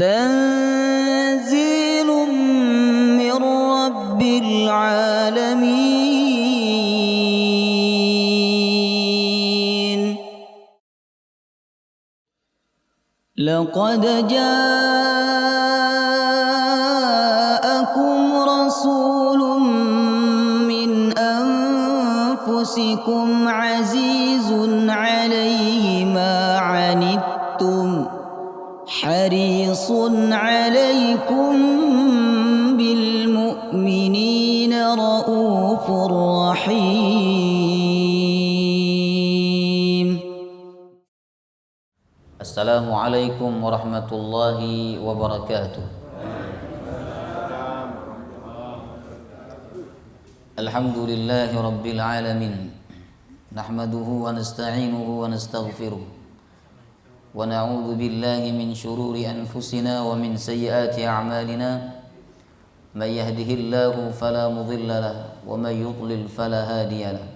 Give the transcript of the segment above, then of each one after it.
تنزيل من رب العالمين. لقد جاءكم رسول من أنفسكم عزيز عليه ما عنتم حريص عليكم بالمؤمنين رؤوف رحيم. Assalamualaikum warahmatullahi wabarakatuh. Alhamdulillahi rabbil alamin. Nahmaduhu wa nasta'inuhu wa nastaghfiruh. Wa na'udzu billahi min shururi anfusina wa min sayyiati a'malina. May yahdihillahu fala mudilla lahu wa may yudlil fala hadiya lahu.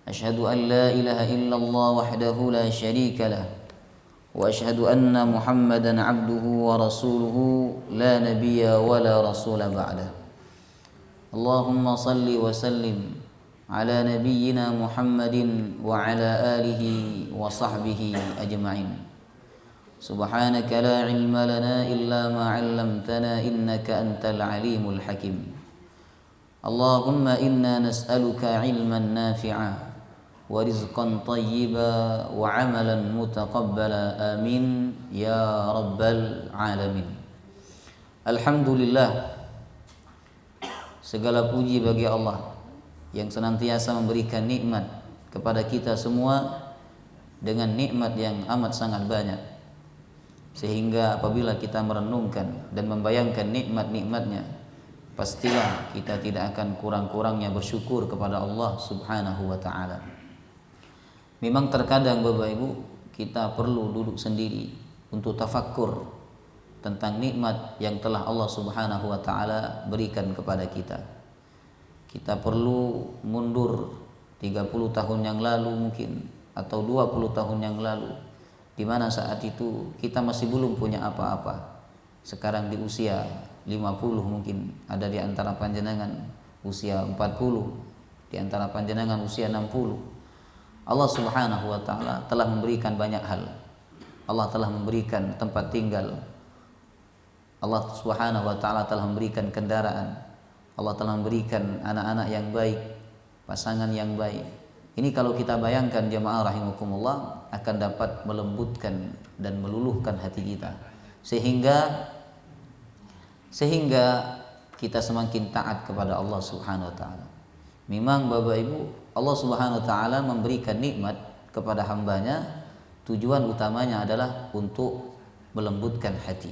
Ashhadu an la ilaha illallah wahdahu la syarika lahu. وأشهد أن محمدا عبده ورسوله لا نبي ولا رسول بعده. اللهم صل وسلم على نبينا محمد وعلى آله وصحبه أجمعين. سبحانك لا علم لنا إلا ما علمتنا إنك أنت العليم الحكيم. اللهم إنا نسألك علما نافعا ورزقا طيبا وعملا متقبلا آمين يا رب العالمين. Alhamdulillah, segala puji bagi Allah yang senantiasa memberikan nikmat kepada kita semua dengan nikmat yang amat sangat banyak, sehingga apabila kita merenungkan dan membayangkan nikmat-nikmatnya, pastilah kita tidak akan kurang-kurangnya bersyukur kepada Allah Subhanahu wa ta'ala. Memang terkadang Bapak Ibu kita perlu duduk sendiri untuk tafakkur tentang nikmat yang telah Allah Subhanahu wa ta'ala berikan kepada kita. Kita perlu mundur 30 tahun yang lalu mungkin, atau 20 tahun yang lalu, di mana saat itu kita masih belum punya apa-apa. Sekarang di usia 50 mungkin, ada di antara panjenengan usia 40, di antara panjenengan usia 60. Allah Subhanahu wa ta'ala telah memberikan banyak hal. Allah telah memberikan tempat tinggal. Allah Subhanahu wa ta'ala telah memberikan kendaraan. Allah telah memberikan anak-anak yang baik, pasangan yang baik. Ini kalau kita bayangkan jemaah rahimakumullah, akan dapat melembutkan dan meluluhkan hati kita, sehingga kita semakin taat kepada Allah Subhanahu wa ta'ala. Memang Bapak Ibu, Allah Subhanahu wa ta'ala memberikan nikmat kepada hambanya, tujuan utamanya adalah untuk melembutkan hati,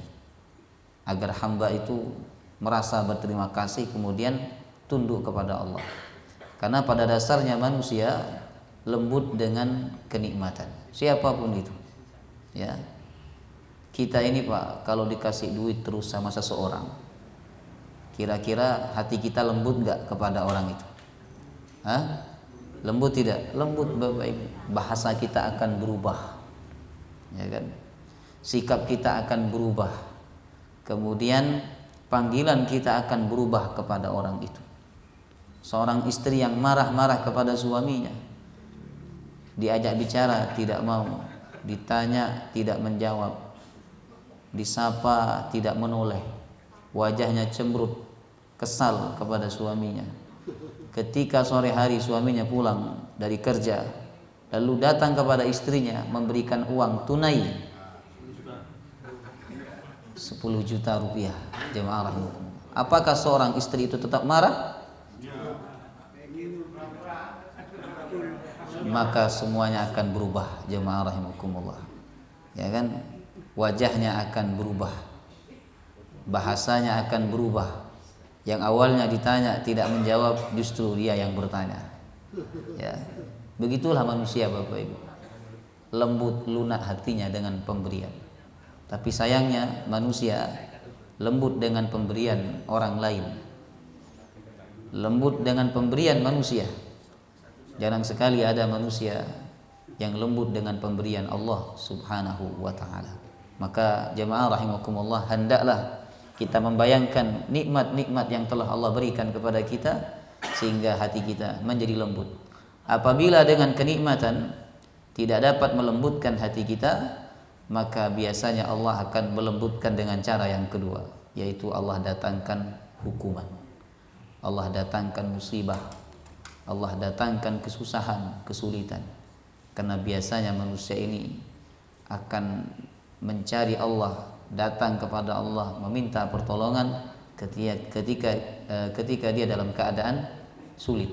agar hamba itu merasa berterima kasih kemudian tunduk kepada Allah. Karena pada dasarnya manusia lembut dengan kenikmatan, siapapun itu. Ya, kita ini Pak, kalau dikasih duit terus sama seseorang, kira-kira hati kita lembut gak kepada orang itu? Hah? Lembut tidak? Lembut Bapak Ibu. Bahasa kita akan berubah, ya kan? Sikap kita akan berubah. Kemudian panggilan kita akan berubah kepada orang itu. Seorang istri yang marah-marah kepada suaminya, diajak bicara tidak mau, ditanya tidak menjawab, disapa tidak menoleh, wajahnya cemberut, kesal kepada suaminya. Ketika sore hari suaminya pulang dari kerja, lalu datang kepada istrinya memberikan uang tunai 10 juta rupiah. Jemaah rahimakumullah, apakah seorang istri itu tetap marah? Maka semuanya akan berubah, jemaah rahimakumullah. Ya kan? Wajahnya akan berubah, bahasanya akan berubah. Yang awalnya ditanya tidak menjawab, justru dia yang bertanya. Ya, begitulah manusia Bapak Ibu. Lembut lunak hatinya dengan pemberian. Tapi sayangnya manusia lembut dengan pemberian orang lain, lembut dengan pemberian manusia. Jarang sekali ada manusia yang lembut dengan pemberian Allah Subhanahu wa ta'ala. Maka jemaah rahimakumullah, hendaklah kita membayangkan nikmat-nikmat yang telah Allah berikan kepada kita sehingga hati kita menjadi lembut. Apabila dengan kenikmatan tidak dapat melembutkan hati kita, maka biasanya Allah akan melembutkan dengan cara yang kedua, yaitu Allah datangkan hukuman, Allah datangkan musibah, Allah datangkan kesusahan, kesulitan. Karena biasanya manusia ini akan mencari Allah, datang kepada Allah, meminta pertolongan ketika dia dalam keadaan sulit.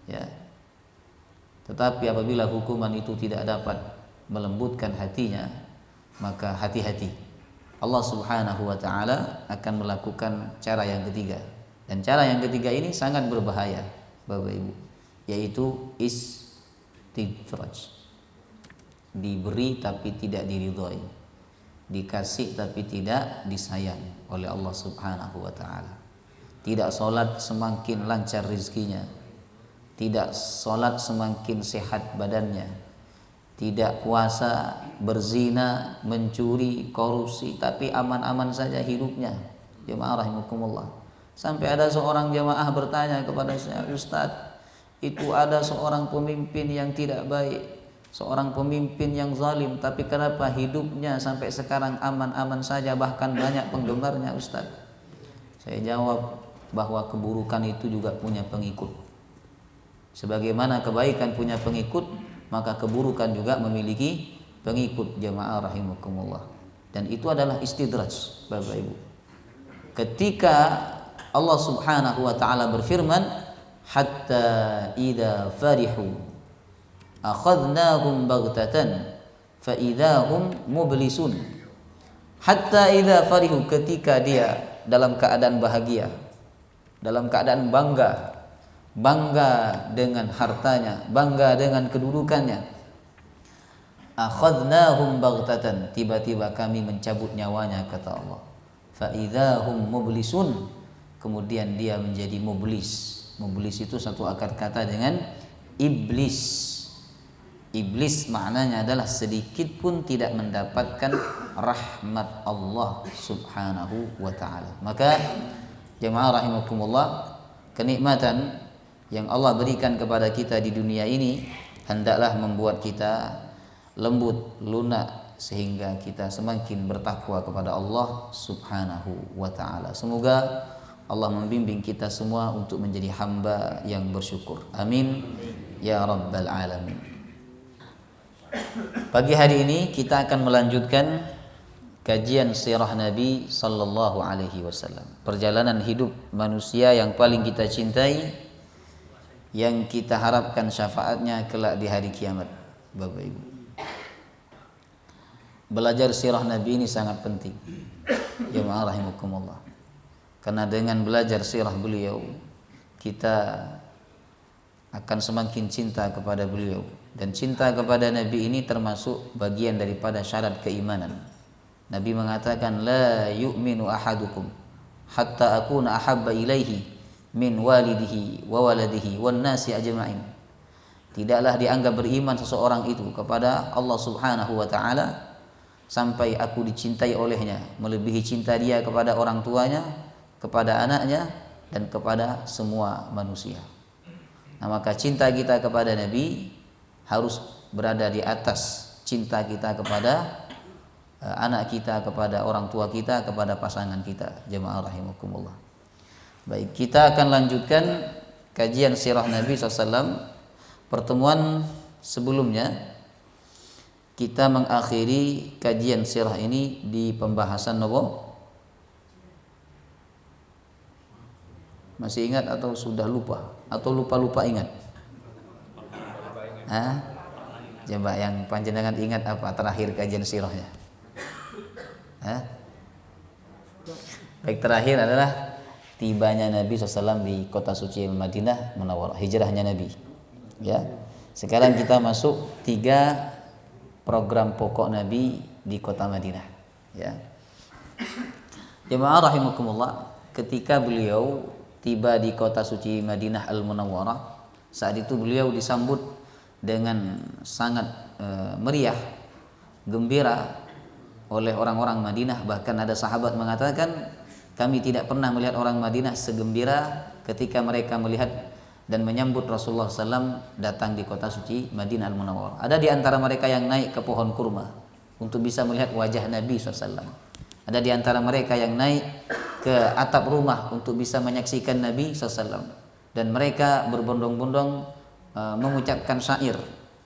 Ya. Tetapi apabila hukuman itu tidak dapat melembutkan hatinya, maka hati-hati. Allah Subhanahu wa taala akan melakukan cara yang ketiga. Dan cara yang ketiga ini sangat berbahaya, Bapak Ibu, yaitu istidraj. Diberi tapi tidak diridhoi, dikasih tapi tidak disayang oleh Allah Subhanahu wa taala. Tidak sholat semakin lancar rezekinya, tidak sholat semakin sehat badannya, tidak puasa, berzina, mencuri, korupsi, tapi aman-aman saja hidupnya. Jemaah rahimakumullah. Sampai ada seorang jemaah bertanya kepada saya, "Ustaz, itu ada seorang pemimpin yang tidak baik, seorang pemimpin yang zalim, tapi kenapa hidupnya sampai sekarang aman-aman saja, bahkan banyak penggemarnya, Ustaz?" Saya jawab bahwa keburukan itu juga punya pengikut. Sebagaimana kebaikan punya pengikut, maka keburukan juga memiliki pengikut, jemaah rahimakumullah. Dan itu adalah istidraj, Bapak Ibu. Ketika Allah Subhanahu wa taala berfirman, "Hatta idza farihu akhadnahum baghtatan fa idzahum mublisun." Hatta idza farihu, ketika dia dalam keadaan bahagia, dalam keadaan bangga dengan hartanya, bangga dengan kedudukannya. Akhadnahum baghtatan, tiba-tiba kami mencabut nyawanya, kata Allah. Fa idzahum mublisun, kemudian dia menjadi mublis. Mublis itu satu akar kata dengan iblis. Iblis maknanya adalah sedikit pun tidak mendapatkan rahmat Allah Subhanahu wa taala. Maka jemaah rahimakumullah, kenikmatan yang Allah berikan kepada kita di dunia ini hendaklah membuat kita lembut, lunak, sehingga kita semakin bertakwa kepada Allah Subhanahu wa taala. Semoga Allah membimbing kita semua untuk menjadi hamba yang bersyukur. Amin ya rabbal alamin. Pagi hari ini kita akan melanjutkan kajian sirah Nabi sallallahu alaihi wasallam. Perjalanan hidup manusia yang paling kita cintai, yang kita harapkan syafaatnya kelak di hari kiamat, Bapak Ibu. Belajar sirah Nabi ini sangat penting, jemaah rahimakumullah. Karena dengan belajar sirah beliau, kita akan semakin cinta kepada beliau. Dan cinta kepada Nabi ini termasuk bagian daripada syarat keimanan. Nabi mengatakan, "La yu'minu ahadukum hatta akuna ahabba ilaihi min walidihi wa waladihi wan nasi ajma'in." Tidaklah dianggap beriman seseorang itu kepada Allah Subhanahu wa taala sampai aku dicintai olehnya, melebihi cinta dia kepada orang tuanya, kepada anaknya, dan kepada semua manusia. Nah, maka cinta kita kepada Nabi harus berada di atas cinta kita kepada anak kita, kepada orang tua kita, kepada pasangan kita, jemaah rahimakumullah. Baik, kita akan lanjutkan kajian sirah Nabi SAW. Pertemuan sebelumnya kita mengakhiri kajian sirah ini di pembahasan nopo? Masih ingat atau sudah lupa? Atau lupa-lupa ingat? Coba yang panjenengan ingat apa terakhir kajian sirahnya? Baik, terakhir adalah tibanya Nabi SAW di kota suci Madinah Munawwarah, hijrahnya Nabi. Ya, sekarang kita masuk 3 program pokok Nabi di kota Madinah. Ya, jemaah rahimakumullah, ketika beliau tiba di kota suci Madinah Al-Munawwarah, saat itu beliau disambut dengan sangat meriah, gembira oleh orang-orang Madinah. Bahkan ada sahabat mengatakan, kami tidak pernah melihat orang Madinah segembira ketika mereka melihat dan menyambut Rasulullah SAW datang di kota suci Madinah Al-Munawwarah. Ada di antara mereka yang naik ke pohon kurma untuk bisa melihat wajah Nabi SAW. Ada di antara mereka yang naik ke atap rumah untuk bisa menyaksikan Nabi SAW. Dan mereka berbondong-bondong mengucapkan syair,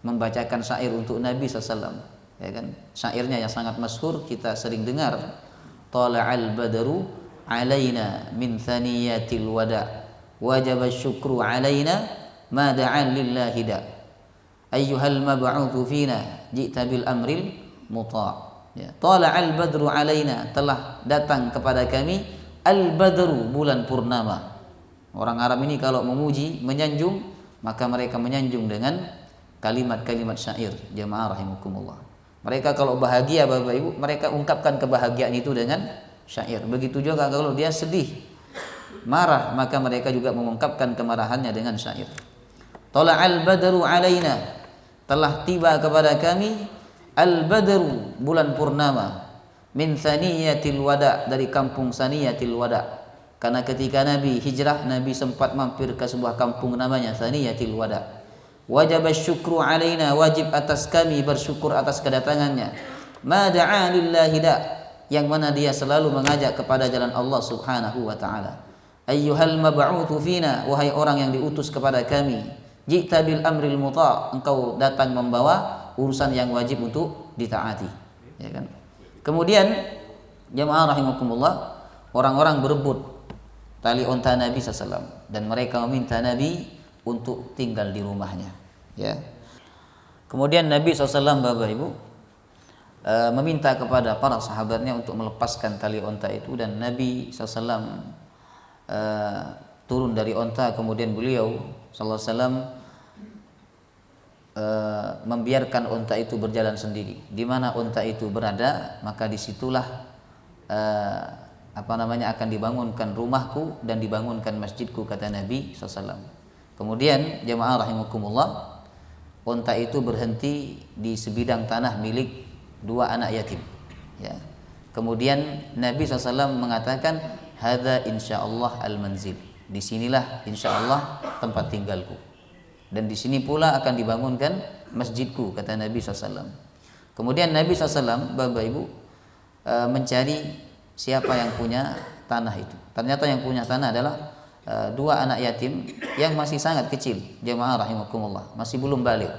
membacakan syair untuk Nabi SAW. Ya kan? Syairnya yang sangat masyhur kita sering dengar. Tala'al badru alaina min thaniyatil wada' wajib syukru alaina ma da'an lillahi da' ayyuhal mab'utsu fina ji'ta bil amril muta'. Ya, tala'al badru alaina, telah datang kepada kami al badru, bulan purnama. Orang Arab ini kalau memuji, menyanjung, maka mereka menyanjung dengan kalimat-kalimat syair. Jamaah rahimakumullah. Mereka kalau bahagia Bapak Ibu, mereka ungkapkan kebahagiaan itu dengan syair. Begitu juga kalau dia sedih, marah, maka mereka juga mengungkapkan kemarahannya dengan syair. Tala'al badru alaina, telah tiba kepada kami al badru, bulan purnama, min saniyatil wada, dari kampung Saniyatil Wada. Karena ketika Nabi hijrah, Nabi sempat mampir ke sebuah kampung namanya Saniyatil Wada. Wajib syukru alaina, wajib atas kami bersyukur atas kedatangannya. Ma da'a lillahi da, yang mana dia selalu mengajak kepada jalan Allah Subhanahu wa taala. Ayyuhal mab'utsu fina, wahai orang yang diutus kepada kami. Ji'ta bil amril muta', engkau datang membawa urusan yang wajib untuk ditaati. Ya kan? Kemudian jemaah rahimakumullah, orang-orang berebut tali unta Nabi SAW dan mereka meminta Nabi untuk tinggal di rumahnya. Ya. Kemudian Nabi SAW Bapak Ibu meminta kepada para sahabatnya untuk melepaskan tali unta itu, dan Nabi SAW turun dari unta. Kemudian beliau SAW membiarkan unta itu berjalan sendiri. Di mana unta itu berada, maka disitulah akan dibangunkan rumahku dan dibangunkan masjidku, kata Nabi SAW. Kemudian jemaah rahimakumullah, unta itu berhenti di sebidang tanah milik dua anak yatim. Ya. Kemudian Nabi SAW mengatakan, hadza insyaallah al-manzil, disinilah insyaallah tempat tinggalku, dan di sini pula akan dibangunkan masjidku, kata Nabi SAW. Kemudian Nabi SAW Bapak Ibu mencari siapa yang punya tanah itu. Ternyata yang punya tanah adalah dua anak yatim yang masih sangat kecil, jemaah rahimakumullah, masih belum baligh.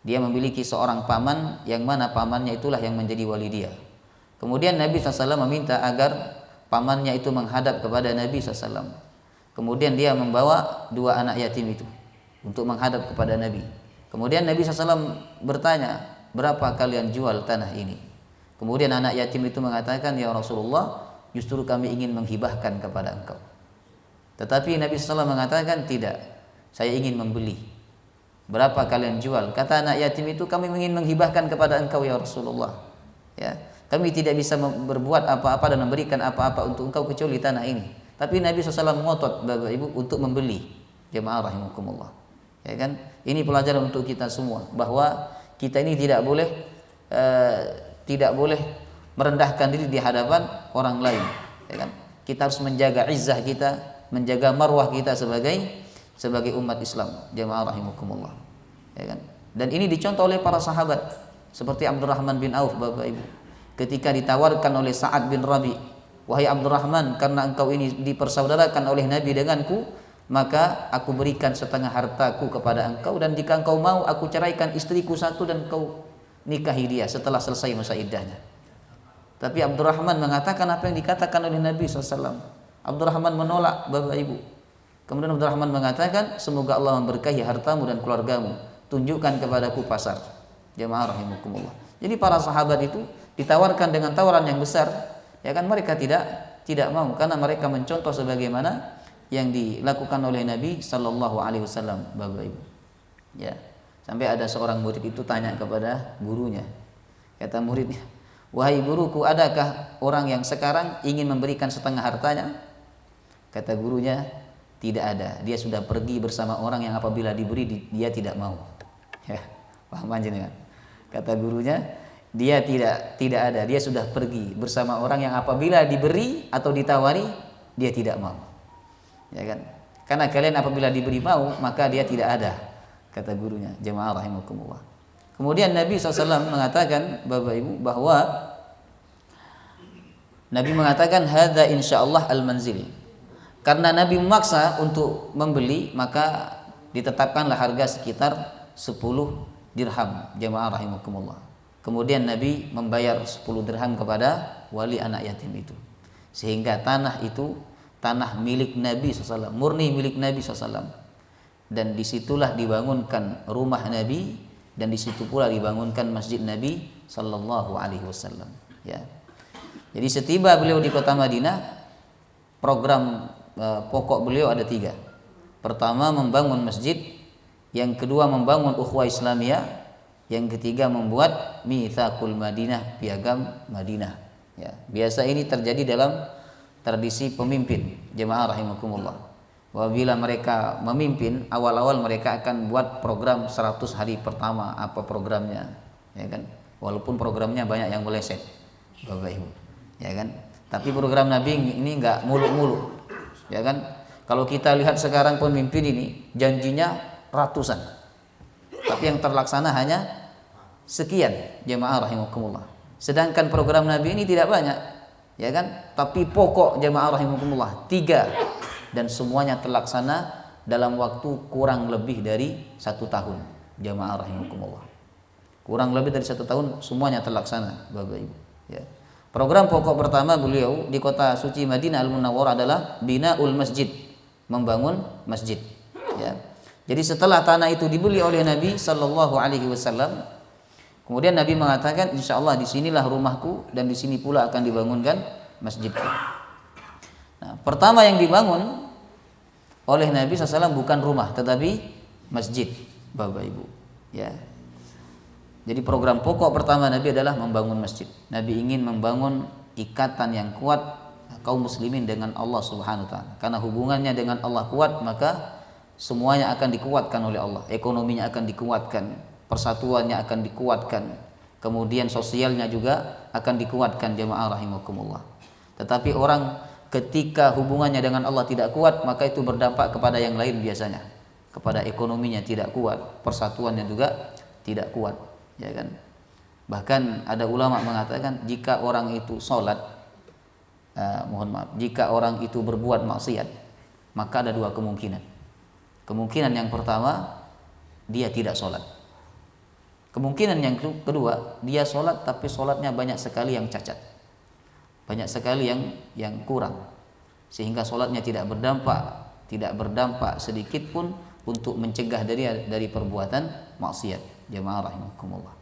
Dia memiliki seorang paman, yang mana pamannya itulah yang menjadi wali dia. Kemudian Nabi SAW meminta agar pamannya itu menghadap kepada Nabi SAW. Kemudian dia membawa dua anak yatim itu untuk menghadap kepada Nabi. Kemudian Nabi SAW bertanya, berapa kalian jual tanah ini? Kemudian anak yatim itu mengatakan, ya Rasulullah, justru kami ingin menghibahkan kepada engkau. Tetapi Nabi SAW mengatakan, tidak, saya ingin membeli. Berapa kalian jual? Kata anak yatim itu, kami ingin menghibahkan kepada engkau ya Rasulullah. Ya, kami tidak bisa berbuat apa-apa dan memberikan apa-apa untuk engkau kecuali tanah ini. Tapi Nabi SAW mengotot Bapak Ibu untuk membeli. Jemaah rahimakumullah. Ya kan? Ini pelajaran untuk kita semua, bahwa kita ini tidak boleh merendahkan diri di hadapan orang lain. Ya kan? Kita harus menjaga izzah kita, menjaga marwah kita sebagai umat Islam. Jemaah rahimakumullah. Ya kan? Dan ini dicontoh oleh para sahabat seperti Abdurrahman bin Auf Bapak Ibu. Ketika ditawarkan oleh Sa'ad bin Rabi, wahai Abdurrahman, karena engkau ini dipersaudarakan oleh Nabi denganku, maka aku berikan setengah hartaku kepada engkau, dan jika engkau mau aku ceraikan istriku satu dan engkau nikahi dia setelah selesai masa iddahnya. Tapi Abdurrahman mengatakan apa yang dikatakan oleh Nabi SAW. Abdurrahman menolak Bapak Ibu. Kemudian Abdurrahman mengatakan, semoga Allah memberkahi hartamu dan keluargamu, tunjukkan kepadaku pasar. Jemaah rahimakumullah. Jadi para sahabat itu ditawarkan dengan tawaran yang besar, ya kan, mereka tidak mau, karena mereka mencontoh sebagaimana yang dilakukan oleh Nabi Sallallahu Alaihi Wasallam, Bapak Ibu. Ya, sampai ada seorang murid itu tanya kepada gurunya. Kata muridnya, wahai guruku, adakah orang yang sekarang ingin memberikan setengah hartanya? Kata gurunya, tidak ada. Dia sudah pergi bersama orang yang apabila diberi dia tidak mau. Ya, paham aja nih kan? Kata gurunya, dia tidak ada, dia sudah pergi bersama orang yang apabila diberi atau ditawari dia tidak mau. Ya kan? Karena kalian apabila diberi mau, maka dia tidak ada, kata gurunya. Jemaah rahimakumullah. Kemudian Nabi SAW mengatakan, Bapak Ibu, bahwa Nabi mengatakan hadza insyaallah al-manzil. Karena Nabi memaksa untuk membeli, maka ditetapkanlah harga sekitar 10 dirham. Jemaah rahimakumullah. Kemudian Nabi membayar 10 dirham kepada wali anak yatim itu. Sehingga tanah itu tanah milik Nabi SAW, murni milik Nabi SAW. Dan disitulah dibangunkan rumah Nabi, dan disitu pula dibangunkan masjid Nabi Sallallahu Alaihi Wasallam. Ya. Jadi setiba beliau di kota Madinah, program pokok beliau ada 3. Pertama membangun masjid, yang kedua membangun ukhuwah Islamiyah, yang ketiga membuat mitsaqul Madinah, piagam Madinah. Ya. Biasa ini terjadi dalam tradisi pemimpin, jemaah rahimakumullah. Apabila mereka memimpin, awal-awal mereka akan buat program 100 hari pertama, apa programnya, ya kan? Walaupun programnya banyak yang meleset, Bapak Ibu, ya kan? Tapi program Nabi ini enggak muluk-muluk, ya kan? Kalau kita lihat sekarang pemimpin ini janjinya ratusan, tapi yang terlaksana hanya sekian, jemaah rahimakumullah. Sedangkan program Nabi ini tidak banyak, ya kan? Tapi pokok, jemaah rahimakumullah, 3, dan semuanya terlaksana dalam waktu kurang lebih dari 1 tahun, jemaah rahimakumullah. Kurang lebih dari 1 tahun semuanya terlaksana, Bapak Ibu. Ya. Program pokok pertama beliau di kota suci Madinah Al-Munawwarah adalah binaul masjid, membangun masjid. Ya. Jadi setelah tanah itu dibeli oleh Nabi Sallallahu Alaihi Wasallam, kemudian Nabi mengatakan, insya Allah disinilah rumahku dan di sini pula akan dibangunkan masjidku. Nah, pertama yang dibangun oleh Nabi SAW bukan rumah, tetapi masjid, Bapak Ibu. Ya. Jadi program pokok pertama Nabi adalah membangun masjid. Nabi ingin membangun ikatan yang kuat kaum muslimin dengan Allah Subhanahu wa taala. Karena hubungannya dengan Allah kuat, maka semuanya akan dikuatkan oleh Allah. Ekonominya akan dikuatkan, persatuannya akan dikuatkan, kemudian sosialnya juga akan dikuatkan, jemaah rahimakumullah. Tetapi orang ketika hubungannya dengan Allah tidak kuat, maka itu berdampak kepada yang lain biasanya. Kepada ekonominya tidak kuat, persatuannya juga tidak kuat, ya kan? Bahkan ada ulama mengatakan jika orang itu sholat, jika orang itu berbuat maksiat, maka ada 2 kemungkinan. Kemungkinan yang pertama, dia tidak sholat. Kemungkinan yang kedua, dia sholat tapi sholatnya banyak sekali yang cacat, banyak sekali yang kurang, sehingga sholatnya tidak berdampak sedikit pun untuk mencegah dari perbuatan maksiat, jemaah rahimakumullah.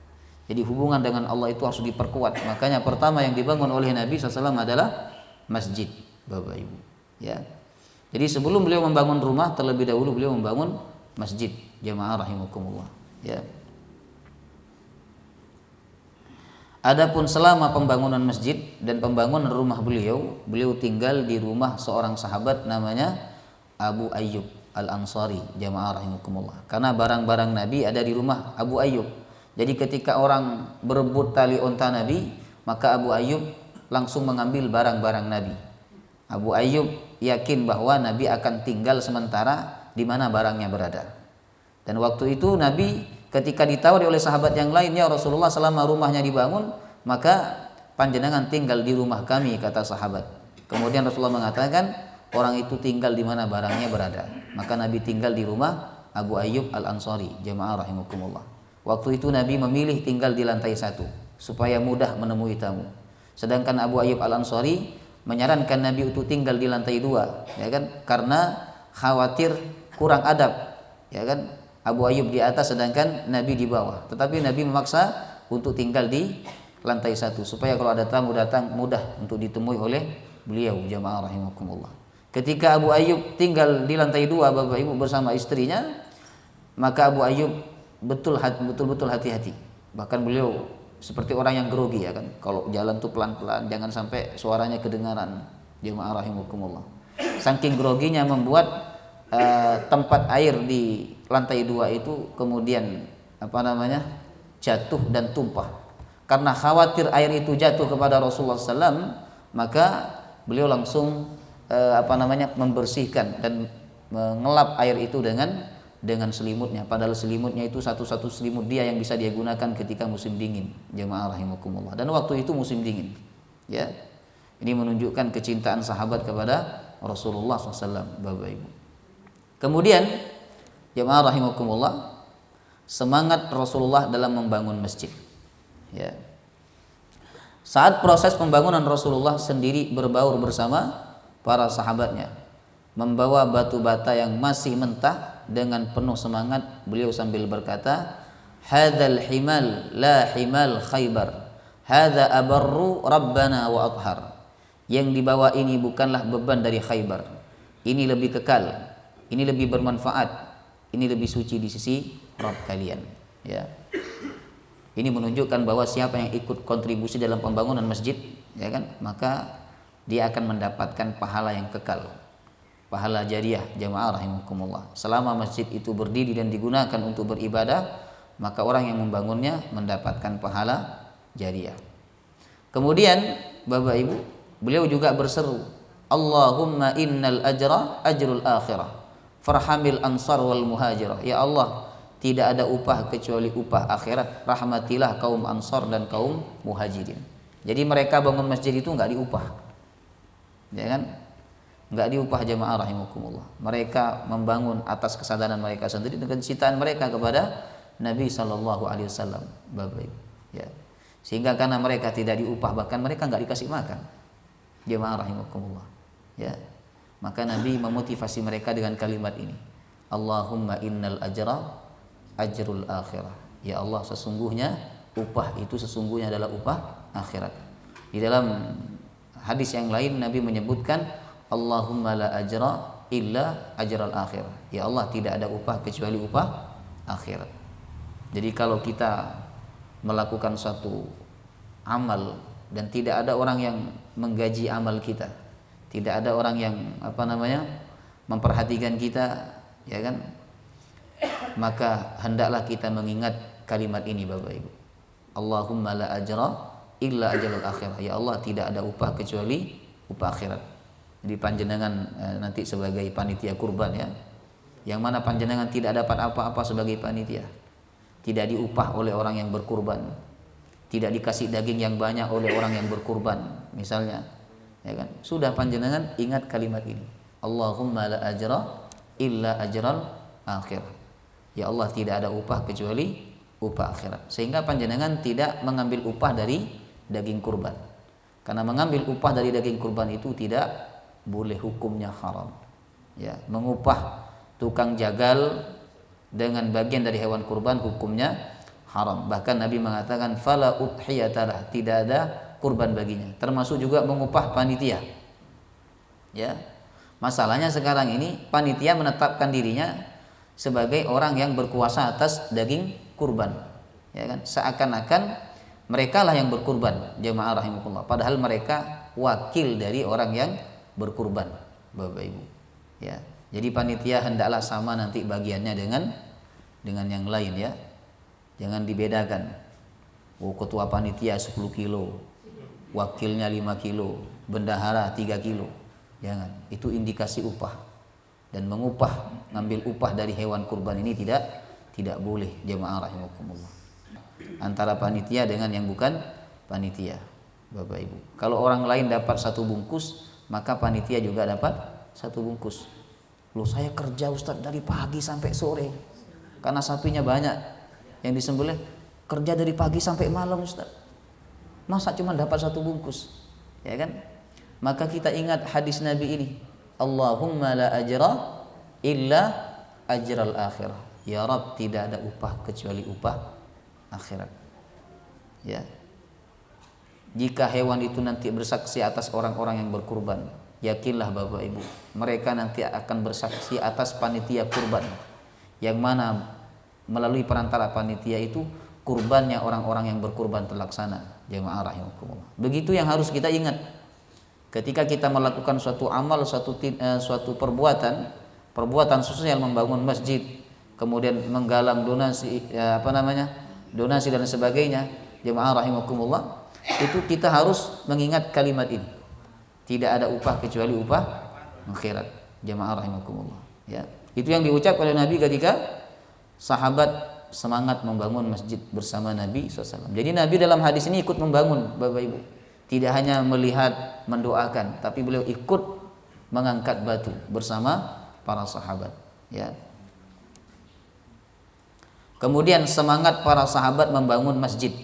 Jadi hubungan dengan Allah itu harus diperkuat. Makanya pertama yang dibangun oleh Nabi SAW adalah masjid, Bapak Ibu. Ya. Jadi sebelum beliau membangun rumah, terlebih dahulu beliau membangun masjid, jemaah rahimakumullah. Ya. Adapun selama pembangunan masjid dan pembangunan rumah beliau tinggal di rumah seorang sahabat namanya Abu Ayyub Al-Ansari, jamaah rahimakumullah. Karena barang-barang Nabi ada di rumah Abu Ayyub. Jadi ketika orang berebut tali unta Nabi, maka Abu Ayyub langsung mengambil barang-barang Nabi. Abu Ayyub yakin bahwa Nabi akan tinggal sementara di mana barangnya berada. Dan waktu itu Nabi ketika ditawari oleh sahabat yang lainnya, Rasulullah selama rumahnya dibangun, maka panjenengan tinggal di rumah kami, kata sahabat. Kemudian Rasulullah mengatakan, orang itu tinggal di mana barangnya berada. Maka Nabi tinggal di rumah Abu Ayyub Al-Ansari, jemaah rahimakumullah. Waktu itu Nabi memilih tinggal di lantai 1 supaya mudah menemui tamu. Sedangkan Abu Ayyub Al-Ansari menyarankan Nabi untuk tinggal di lantai 2, ya kan? Karena khawatir kurang adab, ya kan? Abu Ayyub di atas sedangkan Nabi di bawah. Tetapi Nabi memaksa untuk tinggal di lantai 1 supaya kalau ada tamu datang mudah untuk ditemui oleh beliau, jamaah rahimakumullah. Ketika Abu Ayyub tinggal di lantai 2, Bapak Ibu, bersama istrinya, maka Abu Ayyub betul-betul hati-hati. Bahkan beliau seperti orang yang grogi, ya kan? Kalau jalan tuh pelan-pelan, jangan sampai suaranya kedengaran, jamaah rahimakumullah. Saking groginya membuat tempat air di lantai 2 itu kemudian jatuh dan tumpah. karena khawatir air itu jatuh kepada Rasulullah SAW, maka beliau langsung membersihkan dan mengelap air itu dengan selimutnya. Padahal selimutnya itu satu-satu selimut dia yang bisa dia gunakan ketika musim dingin. Jemaah rahimakumullah. Dan waktu itu musim dingin. Ya, ini menunjukkan kecintaan sahabat kepada Rasulullah SAW, Bapak Ibu. Kemudian jemaah rahimakumullah, semangat Rasulullah dalam membangun masjid. Ya. Saat proses pembangunan, Rasulullah sendiri berbaur bersama para sahabatnya, membawa batu bata yang masih mentah dengan penuh semangat. Beliau sambil berkata, hadzal himal la himal Khaybar, hadza abarru rabbana wa athhar. Yang dibawa ini bukanlah beban dari Khaybar, ini lebih kekal, ini lebih bermanfaat, ini lebih suci di sisi Rabb kalian. Ya. Ini menunjukkan bahwa siapa yang ikut kontribusi dalam pembangunan masjid, ya kan, maka dia akan mendapatkan pahala yang kekal, pahala jariah. Jamaah rahimakumullah. Selama masjid itu berdiri dan digunakan untuk beribadah, maka orang yang membangunnya mendapatkan pahala jariah. Kemudian Bapak Ibu, beliau juga berseru, Allahumma innal ajra ajrul akhirah farhamil ansar wal muhajirah. Ya Allah, tidak ada upah kecuali upah akhirat, rahmatilah kaum ansar dan kaum muhajirin. Jadi mereka bangun masjid itu enggak diupah, ya kan, enggak diupah. Jamaah rahimakumullah. Mereka membangun atas kesadaran mereka sendiri dengan cintaan mereka kepada Nabi SAW, Bapak Ibu. Ya. Sehingga karena mereka tidak diupah, bahkan mereka enggak dikasih makan. Jamaah rahimakumullah. Ya. Maka Nabi memotivasi mereka dengan kalimat ini, Allahumma innal ajra ajrul akhirah. Ya Allah, sesungguhnya upah itu sesungguhnya adalah upah akhirat. Di dalam hadis yang lain Nabi menyebutkan, Allahumma la ajra illa ajral akhirah. Ya Allah, tidak ada upah kecuali upah akhirat. Jadi kalau kita melakukan suatu amal dan tidak ada orang yang menggaji amal kita, tidak ada orang yang memperhatikan kita, ya kan, maka hendaklah kita mengingat kalimat ini, Bapak Ibu. Allahumma la ajra illa ajral akhirah. Ya Allah, tidak ada upah kecuali upah akhirat. Jadi panjenengan nanti sebagai panitia kurban, ya, yang mana panjenengan tidak dapat apa-apa sebagai panitia, tidak diupah oleh orang yang berkurban, tidak dikasih daging yang banyak oleh orang yang berkurban misalnya, ya kan, sudah panjenengan ingat kalimat ini, Allahumma la ajra illa ajral akhirah. Ya Allah, tidak ada upah kecuali upah akhirat. Sehingga panjenengan tidak mengambil upah dari daging kurban, karena mengambil upah dari daging kurban itu tidak boleh, hukumnya haram. Ya, mengupah tukang jagal dengan bagian dari hewan kurban hukumnya haram. Bahkan Nabi mengatakan fala udhiyatalah, tidak ada kurban baginya. Termasuk juga mengupah panitia. Ya. Masalahnya sekarang ini panitia menetapkan dirinya sebagai orang yang berkuasa atas daging kurban, ya kan, seakan-akan mereka lah yang berkurban. Jemaah rahimakumullah, padahal mereka wakil dari orang yang berkurban, Bapak Ibu. Ya, jadi panitia hendaklah sama nanti bagiannya dengan yang lain, ya. Jangan dibedakan. Oh, ketua panitia 10 kilo, wakilnya 5 kilo, bendahara 3 kilo. Jangan. Itu indikasi upah. Dan mengupah, ngambil upah dari hewan kurban ini tidak boleh. Jemaah rahimakumullah. Antara panitia dengan yang bukan panitia, Bapak Ibu. Kalau orang lain dapat 1 bungkus, maka panitia juga dapat 1 bungkus. Loh, saya kerja Ustaz dari pagi sampai sore, karena sapinya banyak yang disembelih, kerja dari pagi sampai malam Ustaz, masa cuma dapat 1 bungkus, ya kan? Maka kita ingat hadis Nabi ini, Allahumma la ajra illa ajral akhirah. Ya Rabb, tidak ada upah kecuali upah akhirat. Ya. Jika hewan itu nanti bersaksi atas orang-orang yang berkurban, yakinlah Bapak Ibu, mereka nanti akan bersaksi atas panitia kurban, yang mana melalui perantara panitia itu kurbannya orang-orang yang berkurban terlaksana. Jemaah rahimakumullah. Begitu yang harus kita ingat ketika kita melakukan suatu amal, suatu perbuatan sosial, membangun masjid, kemudian menggalang donasi, donasi dan sebagainya. jemaah rahimakumullah, itu kita harus mengingat kalimat ini. Tidak ada upah kecuali upah akhirat. Jemaah rahimakumullah, ya. Itu yang diucap oleh Nabi ketika sahabat semangat membangun masjid bersama Nabi SAW. Jadi Nabi dalam hadis ini ikut membangun, Bapak Ibu. Tidak hanya melihat, mendoakan, tapi beliau ikut mengangkat batu bersama para sahabat, ya. Kemudian semangat para sahabat membangun masjid.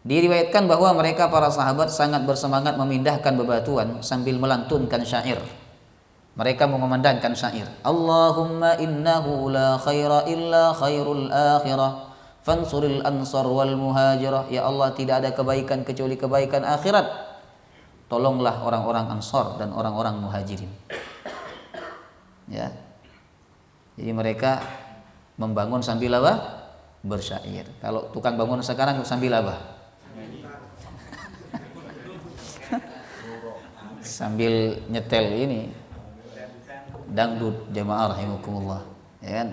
Diriwayatkan bahwa mereka para sahabat sangat bersemangat memindahkan bebatuan sambil melantunkan syair. Mereka mengumandangkan syair. Allahumma innahu la khaira illa khairul akhirah fansuril ansar wal muhajirah. Ya Allah, tidak ada kebaikan kecuali kebaikan akhirat. Tolonglah orang-orang Ansar dan orang-orang Muhajirin. Ya. Jadi mereka membangun sambil apa? Bersyair. Kalau tukang bangun sekarang sambil apa? Sambil nyetel ini dangdut, jemaah rahimakumullah, ya kan?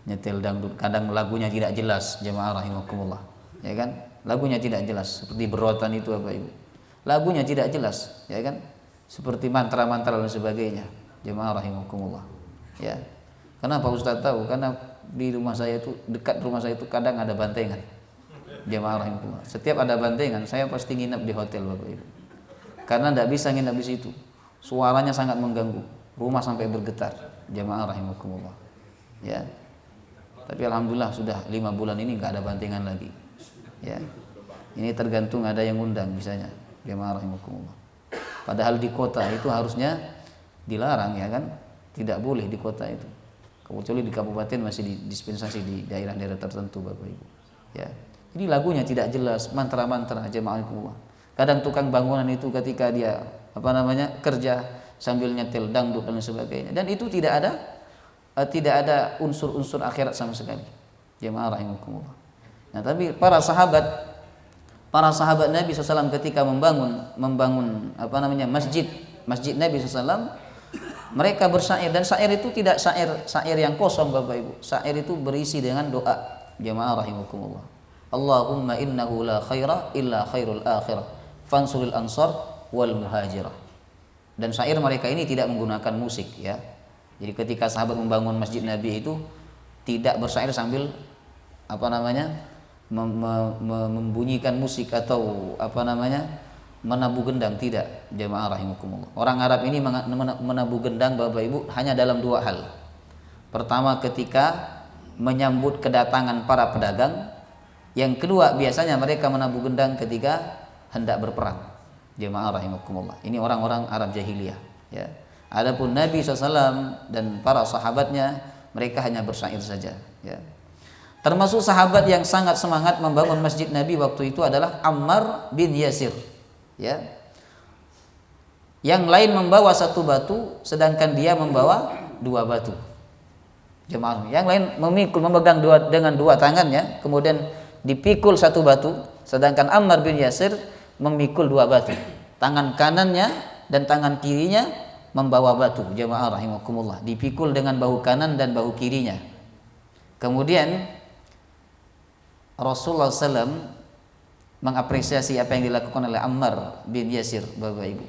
Nyetel dangdut, kadang lagunya tidak jelas, jemaah rahimakumullah, ya kan? Lagunya tidak jelas, seperti berotan itu Bapak Ibu. Lagunya tidak jelas, ya kan? Seperti mantra-mantra dan sebagainya, jemaah rahimakumullah. Ya. Kenapa Ustaz tahu? Karena di rumah saya itu, dekat rumah saya itu kadang ada bantengan. Jemaah rahimakumullah. Setiap ada bantengan, saya pasti nginap di hotel Bapak Ibu. Karena tidak bisa nginap di situ. Suaranya sangat mengganggu. Rumah sampai bergetar. Jemaah rahimakumullah. Ya. Tapi alhamdulillah sudah 5 bulan ini enggak ada bantengan lagi. Ya. Ini tergantung ada yang undang misalnya. Jemaah rahimakumullah. Padahal di kota itu harusnya dilarang, ya kan? Tidak boleh di kota itu. Kecuali di kabupaten masih didispensasi di daerah-daerah tertentu Bapak Ibu. Ya. Jadi lagunya tidak jelas, mantra-mantra, jemaah rahimakumullah. Kadang tukang bangunan itu ketika dia kerja sambil nyetel dangdut dan sebagainya. Dan itu tidak ada unsur-unsur akhirat sama sekali. Jemaah rahimakumullah. Nah, tapi para sahabat Nabi SAW ketika membangun masjid Nabi SAW, mereka bersyair, dan syair itu tidak syair yang kosong Bapak Ibu. Syair itu berisi dengan doa. Jemaah rahimakumullah. Allahumma innahu la khaira illa khairul akhirah fansuril ansar wal muhajirah. Dan syair mereka ini tidak menggunakan musik, ya. Jadi ketika sahabat membangun masjid Nabi itu tidak bersyair sambil membunyikan musik atau menabuh gendang, tidak, jemaah rahimakumullah. Orang Arab ini menabuh gendang Bapak Ibu hanya dalam 2 hal. Pertama ketika menyambut kedatangan para pedagang. Yang kedua biasanya mereka menabuh gendang ketika hendak berperang. Jemaah rahimakumullah. Ini orang-orang Arab jahiliyah, ya. Adapun Nabi SAW dan para sahabatnya, mereka hanya bersyair saja, ya. Termasuk sahabat yang sangat semangat membangun masjid Nabi waktu itu adalah Ammar bin Yasir, ya. Yang lain membawa 1 batu, sedangkan dia membawa 2 batu. Jemaah, yang lain memegang dengan 2 tangannya, kemudian dipikul 1 batu, sedangkan Ammar bin Yasir memikul 2 batu. Tangan kanannya dan tangan kirinya membawa batu. Jemaah rahimakumullah, dipikul dengan bahu kanan dan bahu kirinya. Kemudian Rasulullah SAW mengapresiasi apa yang dilakukan oleh Ammar bin Yasir, Bapak Ibu.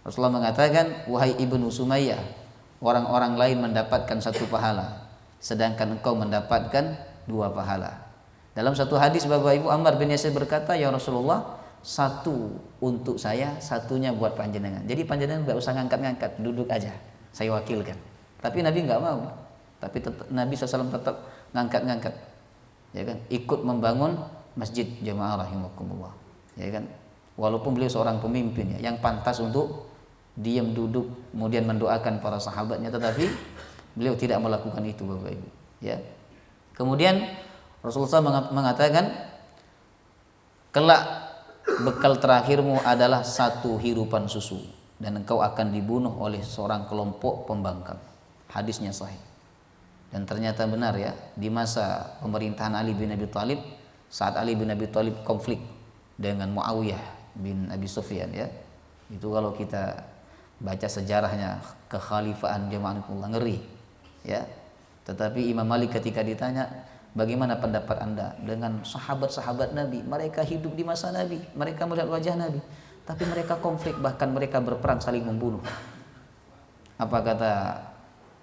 Rasulullah mengatakan, wahai Ibnu Sumayyah, orang-orang lain mendapatkan 1 pahala, sedangkan engkau mendapatkan 2 pahala. Dalam satu hadis Bapak Ibu, Ammar bin Yasir berkata, ya Rasulullah, 1 untuk saya, 1-nya buat panjenengan. Jadi panjenengan enggak usah ngangkat-ngangkat, duduk aja, saya wakilkan. Tapi Nabi enggak mau. Tapi Nabi SAW tetap ngangkat-ngangkat, ya kan? Ikut membangun masjid, jemaah rahimakumullah, ya kan? Walaupun beliau seorang pemimpin, ya, yang pantas untuk diam duduk kemudian mendoakan para sahabatnya, tetapi beliau tidak melakukan itu Bapak Ibu, ya. Kemudian Rasulullah mengatakan, kelak bekal terakhirmu adalah 1 hirupan susu, dan engkau akan dibunuh oleh seorang kelompok pembangkang. Hadisnya sahih. Dan ternyata benar, ya, di masa pemerintahan Ali bin Abi Thalib, saat Ali bin Abi Thalib konflik dengan Muawiyah bin Abi Sufyan, ya. Itu kalau kita baca sejarahnya kekhalifahan jemaah Allah, ngeri, ya. Tetapi Imam Malik ketika ditanya, Bagaimana pendapat Anda dengan sahabat-sahabat Nabi? Mereka hidup di masa Nabi, mereka melihat wajah Nabi, tapi mereka konflik, bahkan mereka berperang saling membunuh. Apa kata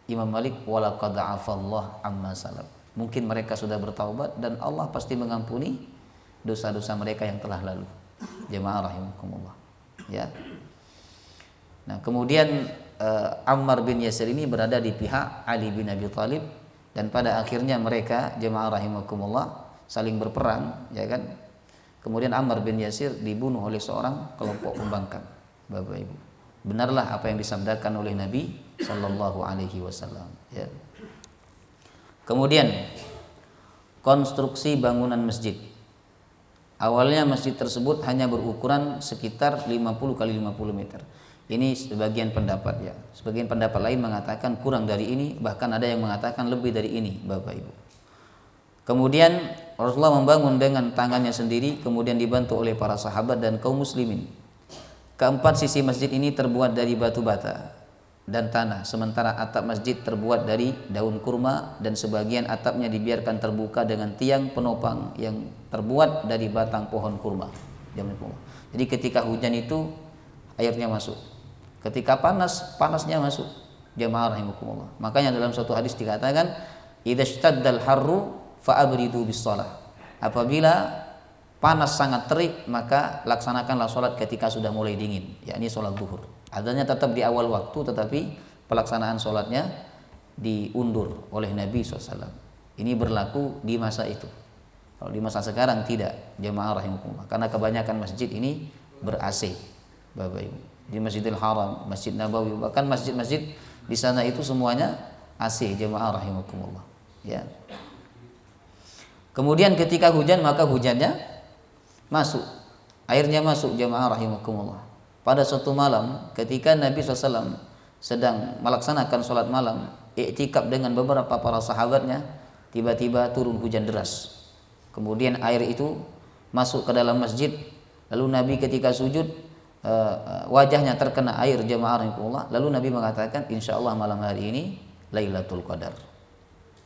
Imam Malik? Walaqad afallah amma salaf. Mungkin mereka sudah bertaubat dan Allah pasti mengampuni dosa-dosa mereka yang telah lalu. Jemaah rahimakumullah. Ya. Nah, kemudian Ammar bin Yasir ini berada di pihak Ali bin Abi Thalib, dan pada akhirnya mereka, jemaah rahimakumullah, saling berperang, ya kan? Kemudian Ammar bin Yasir dibunuh oleh seorang kelompok pembangkang. Bapak Ibu, benarlah apa yang disabdakan oleh Nabi sallallahu alaihi wasallam, ya. Kemudian konstruksi bangunan masjid. Awalnya masjid tersebut hanya berukuran sekitar 50 kali 50 meter. Ini sebagian pendapat, ya. Sebagian pendapat lain mengatakan kurang dari ini, bahkan ada yang mengatakan lebih dari ini, Bapak Ibu. Kemudian Rasulullah membangun dengan tangannya sendiri, kemudian dibantu oleh para sahabat dan kaum muslimin. Keempat sisi masjid ini terbuat dari batu bata dan tanah, sementara atap masjid terbuat dari daun kurma dan sebagian atapnya dibiarkan terbuka dengan tiang penopang yang terbuat dari batang pohon kurma. Jadi ketika hujan itu airnya masuk. Ketika panas, panasnya masuk. Jamaah rahimakumullah. Makanya dalam suatu hadis dikatakan, "Idza ishtaddal harru fa'abridu bis-shalah." Apabila panas sangat terik, maka laksanakanlah salat ketika sudah mulai dingin, yakni salat zuhur. Adanya tetap di awal waktu, tetapi pelaksanaan salatnya diundur oleh Nabi SAW. Ini berlaku di masa itu. Kalau di masa sekarang tidak, jamaah rahimakumullah. Karena kebanyakan masjid ini ber-AC, Bapak Ibu. Di Masjidil Haram, Masjid Nabawi, bahkan masjid-masjid di sana itu semuanya AC, jemaah rahimakumullah, ya. Kemudian ketika hujan, maka hujannya masuk, airnya masuk, jemaah rahimakumullah. Pada suatu malam ketika Nabi SAW sedang melaksanakan sholat malam, i'tikaf dengan beberapa para sahabatnya, tiba-tiba turun hujan deras. Kemudian air itu masuk ke dalam masjid, lalu Nabi ketika sujud wajahnya terkena air, jemaah rahimakumullah. Lalu Nabi mengatakan, insyaallah malam hari ini Lailatul Qadar.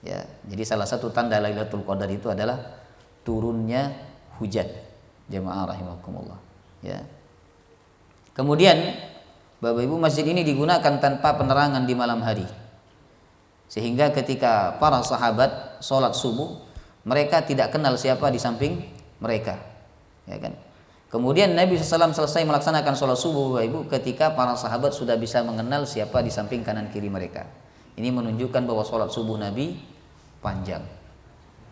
Ya, jadi salah satu tanda Lailatul Qadar itu adalah turunnya hujan, jemaah rahimakumullah. Ya. Kemudian Bapak Ibu, masjid ini digunakan tanpa penerangan di malam hari. Sehingga ketika para sahabat sholat subuh, mereka tidak kenal siapa di samping mereka. Ya kan? Kemudian Nabi SAW selesai melaksanakan sholat subuh, Bapak Ibu, ketika para sahabat sudah bisa mengenal siapa di samping kanan kiri mereka. Ini menunjukkan bahwa sholat subuh Nabi panjang,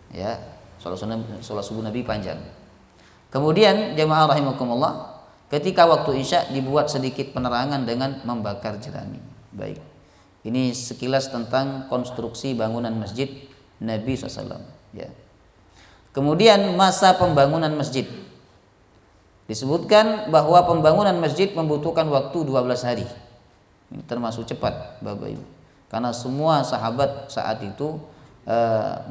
ya, sholat subuh Nabi panjang. Kemudian jemaah rahimakumullah, ketika waktu isya dibuat sedikit penerangan dengan membakar jerami. Baik, ini sekilas tentang konstruksi bangunan masjid Nabi SAW, ya. Kemudian masa pembangunan masjid. Disebutkan bahwa pembangunan masjid membutuhkan waktu 12 hari. Ini termasuk cepat, Bapak Ibu. Karena semua sahabat saat itu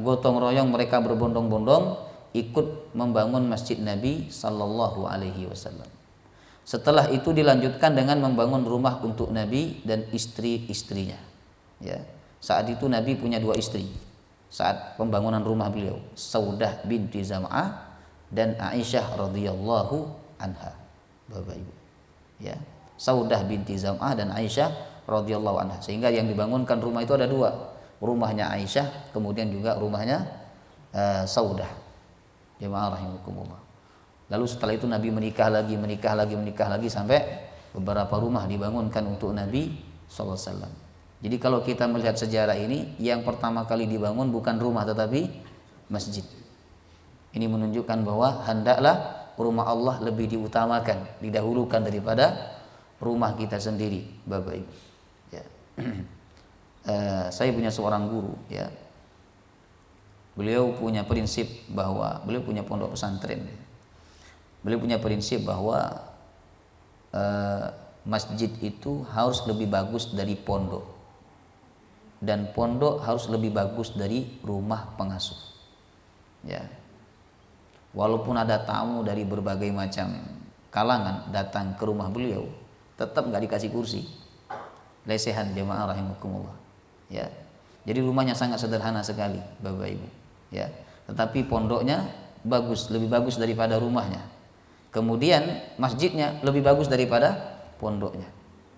gotong royong, mereka berbondong-bondong ikut membangun masjid Nabi sallallahu alaihi wasallam. Setelah itu dilanjutkan dengan membangun rumah untuk Nabi dan istri-istrinya. Ya. Saat itu Nabi punya 2 istri. Saat pembangunan rumah beliau, Saudah binti Zam'ah dan Aisyah radhiyallahu anha, Bapak Ibu, ya, Saudah binti Zam'ah dan Aisyah radhiyallahu anha. Sehingga yang dibangunkan rumah itu ada 2, rumahnya Aisyah, kemudian juga rumahnya Saudah, jemaah rahimakumullah. Lalu setelah itu Nabi menikah lagi sampai beberapa rumah dibangunkan untuk Nabi SAW. Jadi kalau kita melihat sejarah ini, yang pertama kali dibangun bukan rumah tetapi masjid. Ini menunjukkan bahwa hendaklah rumah Allah lebih diutamakan, didahulukan daripada rumah kita sendiri, Bapak Ibu. Ya. Saya punya seorang guru, ya. Beliau punya prinsip bahwa beliau punya pondok pesantren. Beliau punya prinsip bahwa masjid itu harus lebih bagus dari pondok, dan pondok harus lebih bagus dari rumah pengasuh. Ya. Walaupun ada tamu dari berbagai macam kalangan datang ke rumah beliau, tetap nggak dikasih kursi, lesehan, jemaah rahimakumullah. Ya, jadi rumahnya sangat sederhana sekali, Bapak Ibu. Ya, tetapi pondoknya bagus, lebih bagus daripada rumahnya. Kemudian masjidnya lebih bagus daripada pondoknya.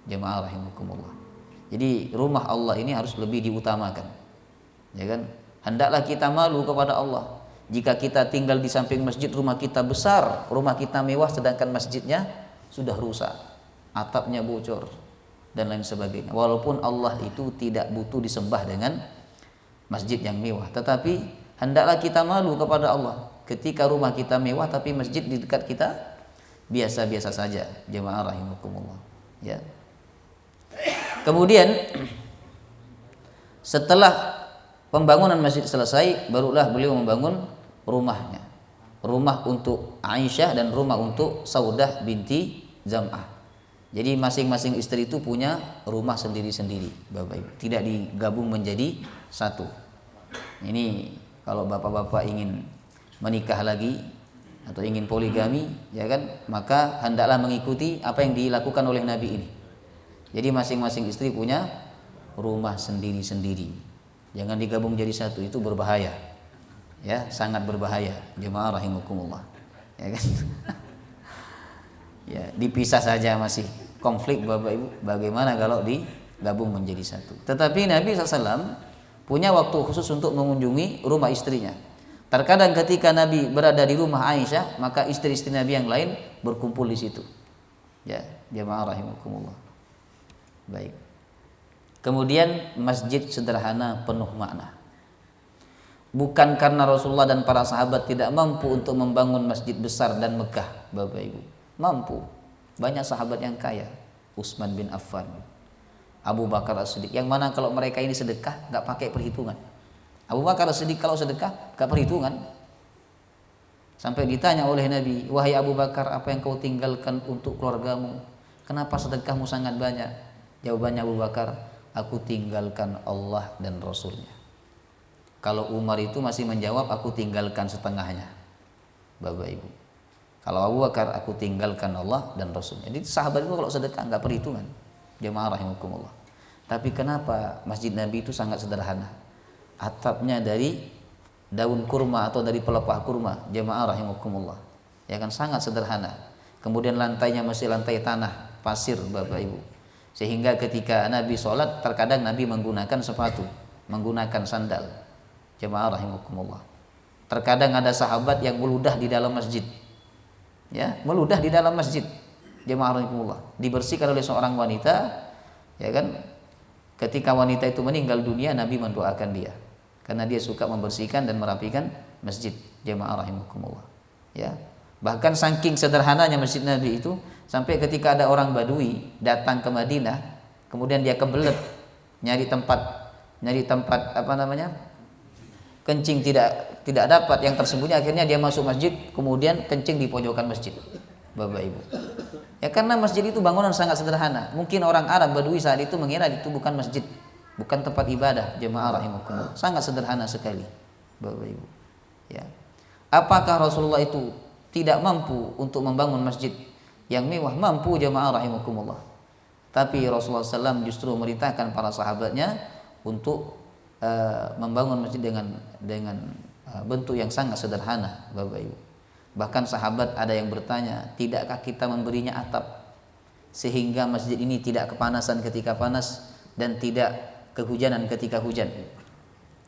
Jemaah rahimakumullah. Jadi rumah Allah ini harus lebih diutamakan. Ya kan? Hendaklah kita malu kepada Allah. Jika kita tinggal di samping masjid, rumah kita besar, rumah kita mewah, sedangkan masjidnya sudah rusak, atapnya bocor dan lain sebagainya. Walaupun Allah itu tidak butuh disembah dengan masjid yang mewah, tetapi hendaklah kita malu kepada Allah ketika rumah kita mewah tapi masjid di dekat kita biasa-biasa saja. Jemaah rahimakumullah. Ya. Kemudian setelah pembangunan masjid selesai, barulah beliau membangun rumahnya. Rumah untuk Aisyah dan rumah untuk Saudah binti Zam'ah. Jadi masing-masing istri itu punya rumah sendiri-sendiri, Bapak Ibu. Tidak digabung menjadi satu. Ini kalau bapak-bapak ingin menikah lagi atau ingin poligami, ya kan, maka hendaklah mengikuti apa yang dilakukan oleh Nabi ini. Jadi masing-masing istri punya rumah sendiri-sendiri. Jangan digabung jadi satu, itu berbahaya. Ya, sangat berbahaya. Jemaah rahimakumullah. Ya kan? Ya, dipisah saja masih konflik, Bapak Ibu. Bagaimana kalau digabung menjadi satu? Tetapi Nabi SAW punya waktu khusus untuk mengunjungi rumah istrinya. Terkadang ketika Nabi berada di rumah Aisyah, maka istri-istri Nabi yang lain berkumpul di situ. Ya, jemaah rahimakumullah. Baik. Kemudian masjid sederhana penuh makna. Bukan karena Rasulullah dan para sahabat tidak mampu untuk membangun masjid besar dan megah, Bapak Ibu. Mampu. Banyak sahabat yang kaya. Utsman bin Affan, Abu Bakar As-Siddiq. Yang mana kalau mereka ini sedekah nggak pakai perhitungan. Abu Bakar As-Siddiq kalau sedekah nggak perhitungan. Sampai ditanya oleh Nabi, wahai Abu Bakar, apa yang kau tinggalkan untuk keluargamu? Kenapa sedekahmu sangat banyak? Jawabannya Abu Bakar, aku tinggalkan Allah dan Rasulnya. Kalau Umar itu masih menjawab, aku tinggalkan setengahnya, Bapak Ibu. Kalau Abu Bakar, aku tinggalkan Allah dan Rasulnya. Jadi sahabat itu kalau sedekah nggak perhitungan. Jemaah rahimakumullah. Tapi kenapa masjid Nabi itu sangat sederhana? Atapnya dari daun kurma atau dari pelepah kurma. Jemaah rahimakumullah. Ya kan, sangat sederhana. Kemudian lantainya masih lantai tanah, pasir, Bapak Ibu. Sehingga ketika Nabi sholat, terkadang Nabi menggunakan sepatu, menggunakan sandal. Jemaah rahimakumullah. Terkadang ada sahabat yang meludah di dalam masjid. Ya, meludah di dalam masjid. Jemaah rahimakumullah. Dibersihkan oleh seorang wanita, ya kan? Ketika wanita itu meninggal dunia, Nabi mendoakan dia. Karena dia suka membersihkan dan merapikan masjid. Jemaah rahimakumullah. Ya. Bahkan saking sederhananya masjid Nabi itu, sampai ketika ada orang Badui datang ke Madinah, kemudian dia kebelet nyari tempat kencing tidak dapat yang tersembunyi, akhirnya dia masuk masjid, kemudian kencing di pojokan masjid, Bapak Ibu. Ya karena masjid itu bangunan sangat sederhana. Mungkin orang Arab Badui saat itu mengira itu bukan masjid, bukan tempat ibadah. Jemaah rahimakumullah. Sangat sederhana sekali, Bapak Ibu. Ya. Apakah Rasulullah itu tidak mampu untuk membangun masjid yang mewah? Mampu, jemaah rahimakumullah. Tapi Rasulullah SAW justru memerintahkan para sahabatnya untuk membangun masjid dengan bentuk yang sangat sederhana, Bapak Ibu. Bahkan sahabat ada yang bertanya, tidakkah kita memberinya atap sehingga masjid ini tidak kepanasan ketika panas dan tidak kehujanan ketika hujan?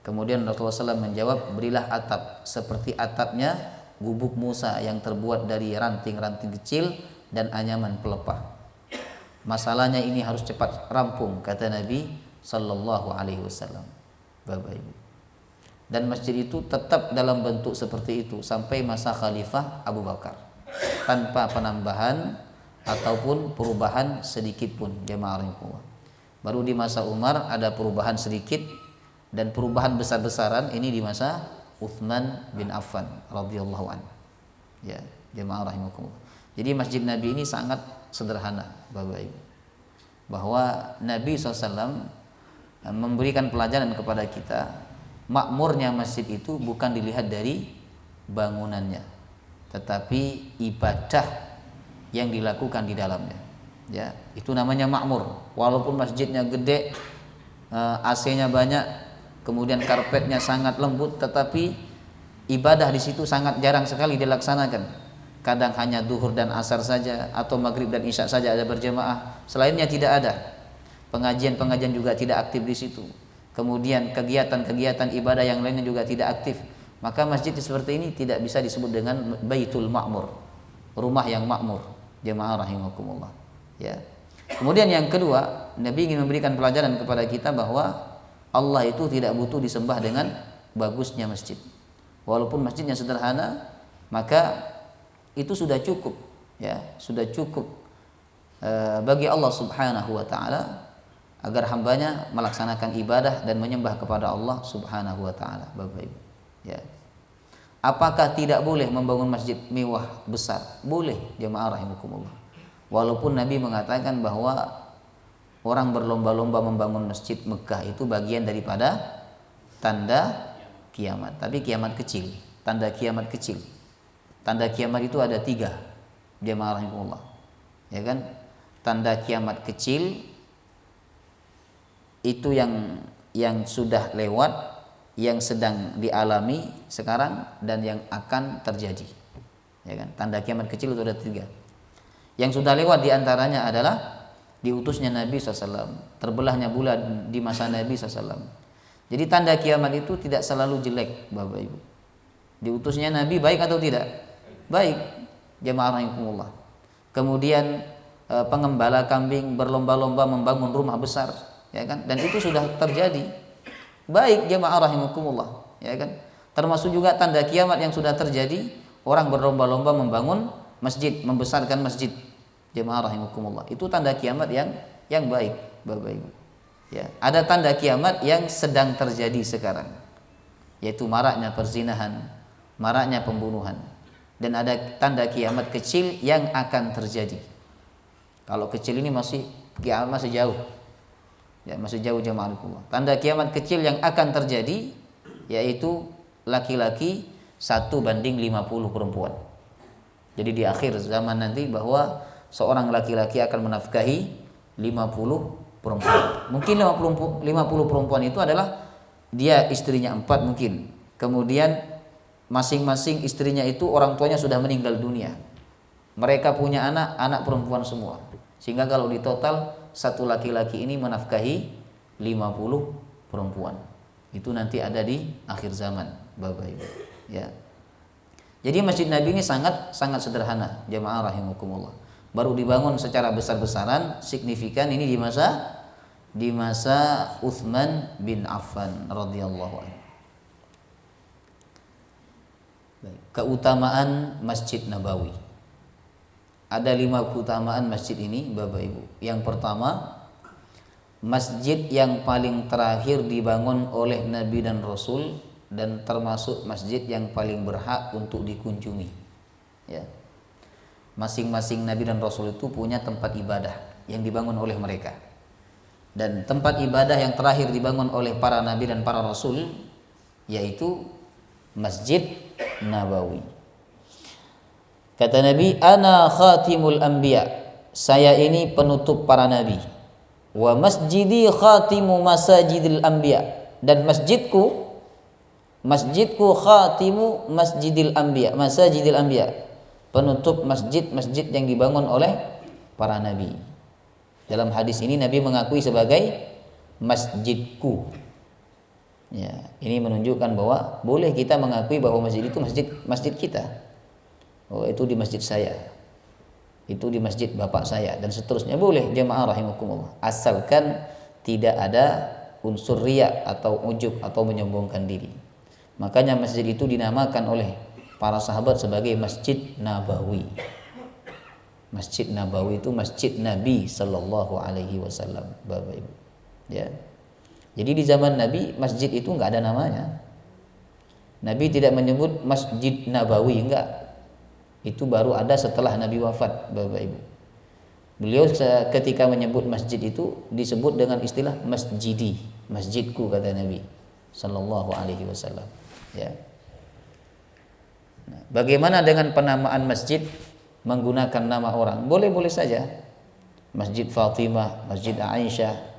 Kemudian Rasulullah SAW menjawab, berilah atap seperti atapnya gubuk Musa yang terbuat dari ranting-ranting kecil dan anyaman pelepah. Masalahnya ini harus cepat rampung, kata Nabi Sallallahu Alaihi Wasallam, Bapak Ibu. Dan masjid itu tetap dalam bentuk seperti itu sampai masa Khalifah Abu Bakar, tanpa penambahan ataupun perubahan sedikit pun, jemaah rahimakumullah. Baru di masa Umar ada perubahan sedikit, dan perubahan besar-besaran ini di masa Utsman bin Affan radhiyallahu anhu. Ya, jemaah rahimakumullah. Jadi masjid Nabi ini sangat sederhana, Bapak Ibu. Bahwa Nabi SAW memberikan pelajaran kepada kita, makmurnya masjid itu bukan dilihat dari bangunannya, tetapi ibadah yang dilakukan di dalamnya. Ya, itu namanya makmur. Walaupun masjidnya gede, AC-nya banyak, kemudian karpetnya sangat lembut, tetapi ibadah di situ sangat jarang sekali dilaksanakan. Kadang hanya duhur dan asar saja, atau maghrib dan isya saja ada berjamaah, selainnya tidak ada. Pengajian-pengajian juga tidak aktif di situ. Kemudian kegiatan-kegiatan ibadah yang lainnya juga tidak aktif. Maka masjid seperti ini tidak bisa disebut dengan Baitul Ma'mur, rumah yang makmur. Jemaah rahimakumullah. Ya. Kemudian yang kedua, Nabi ingin memberikan pelajaran kepada kita bahwa Allah itu tidak butuh disembah dengan bagusnya masjid. Walaupun masjidnya sederhana, maka itu sudah cukup, ya, sudah cukup bagi Allah Subhanahu wa taala agar hambanya melaksanakan ibadah dan menyembah kepada Allah Subhanahu wa taala. Bapak Ibu, ya. Apakah tidak boleh membangun masjid mewah besar? Boleh, jemaah rahimakumullah. Walaupun Nabi mengatakan bahwa orang berlomba-lomba membangun masjid Mekah itu bagian daripada tanda kiamat, tapi kiamat kecil, tanda kiamat kecil. Tanda kiamat itu ada 3, jemaah rahimakumullah. Ya kan? Tanda kiamat kecil itu yang sudah lewat, yang sedang dialami sekarang, dan yang akan terjadi. Ya kan? Tanda kiamat kecil itu ada 3. Yang sudah lewat diantaranya adalah diutusnya Nabi SAW, terbelahnya bulan di masa Nabi SAW. Jadi tanda kiamat itu tidak selalu jelek, Bapak Ibu. Diutusnya Nabi baik atau tidak? Baik, jemaah rahimakumullah. Kemudian pengembala kambing berlomba-lomba membangun rumah besar, ya kan? Dan itu sudah terjadi. Baik, jemaah rahimakumullah, ya kan? Termasuk juga tanda kiamat yang sudah terjadi, orang berlomba-lomba membangun masjid, membesarkan masjid. Jemaah rahimakumullah. Itu tanda kiamat yang baik, Bapak Ibu. Ya, ada tanda kiamat yang sedang terjadi sekarang, yaitu maraknya perzinahan, maraknya pembunuhan. Dan ada tanda kiamat kecil yang akan terjadi. Kalau kecil ini masih kiamat masih jauh. Ya, masih jauh jemaah rahimakumullah. Tanda kiamat kecil yang akan terjadi yaitu laki-laki 1:50 perempuan. Jadi di akhir zaman nanti bahwa seorang laki-laki akan menafkahi 50 perempuan. Mungkin 50 perempuan itu adalah dia istrinya 4 mungkin. Kemudian masing-masing istrinya itu orang tuanya sudah meninggal dunia. Mereka punya anak perempuan semua. Sehingga kalau di total satu laki-laki ini menafkahi 50 perempuan. Itu nanti ada di akhir zaman, Bapak Ibu. Ya. Jadi Masjid Nabi ini sangat sederhana, jemaah rahimakumullah. Baru dibangun secara besar-besaran, signifikan ini di masa Utsman bin Affan radhiyallahu anhu. Keutamaan Masjid Nabawi. Ada 5 keutamaan masjid ini, Bapak Ibu. Yang pertama, masjid yang paling terakhir dibangun oleh Nabi dan Rasul, dan termasuk masjid yang paling berhak untuk dikunjungi. Ya. Masing-masing Nabi dan Rasul itu punya tempat ibadah yang dibangun oleh mereka. Dan tempat ibadah yang terakhir dibangun oleh para Nabi dan para Rasul yaitu Masjid Nabawi. Kata Nabi, ana khatimul anbiya, saya ini penutup para nabi. Wa masjidi khatimu masajidil anbiya, dan masjidku khatimu masjidil anbiya, masajidil anbiya, penutup masjid-masjid yang dibangun oleh para nabi. Dalam hadis ini Nabi mengakui sebagai masjidku. Ya, ini menunjukkan bahwa boleh kita mengakui bahwa masjid itu masjid kita. Oh, itu di masjid saya. Itu di masjid bapak saya dan seterusnya, boleh jemaah rahimakumullah. Asalkan tidak ada unsur riya atau ujub atau menyombongkan diri. Makanya masjid itu dinamakan oleh para sahabat sebagai Masjid Nabawi. Masjid Nabawi itu masjid Nabi sallallahu alaihi wasallam, Bapak Ibu. Ya. Jadi di zaman Nabi masjid itu enggak ada namanya. Nabi tidak menyebut Masjid Nabawi, enggak. Itu baru ada setelah Nabi wafat, Bapak Ibu. Beliau ketika menyebut masjid itu disebut dengan istilah masjidi, masjidku, kata Nabi sallallahu alaihi wasallam. Ya. Nah, bagaimana dengan penamaan masjid menggunakan nama orang? Boleh-boleh saja. Masjid Fatimah, Masjid Aisyah.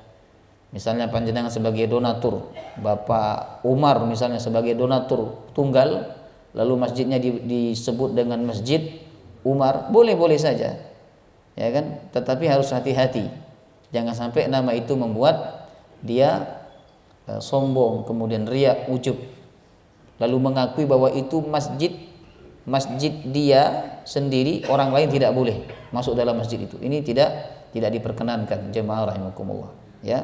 Misalnya panjenengan sebagai donatur, Bapak Umar misalnya sebagai donatur tunggal, lalu masjidnya disebut dengan Masjid Umar, boleh-boleh saja, ya kan? Tetapi harus hati-hati, jangan sampai nama itu membuat dia sombong, kemudian riak, ujub, lalu mengakui bahwa itu masjid dia sendiri, orang lain tidak boleh masuk dalam masjid itu. Ini tidak diperkenankan, jemaah rahimakumullah, ya.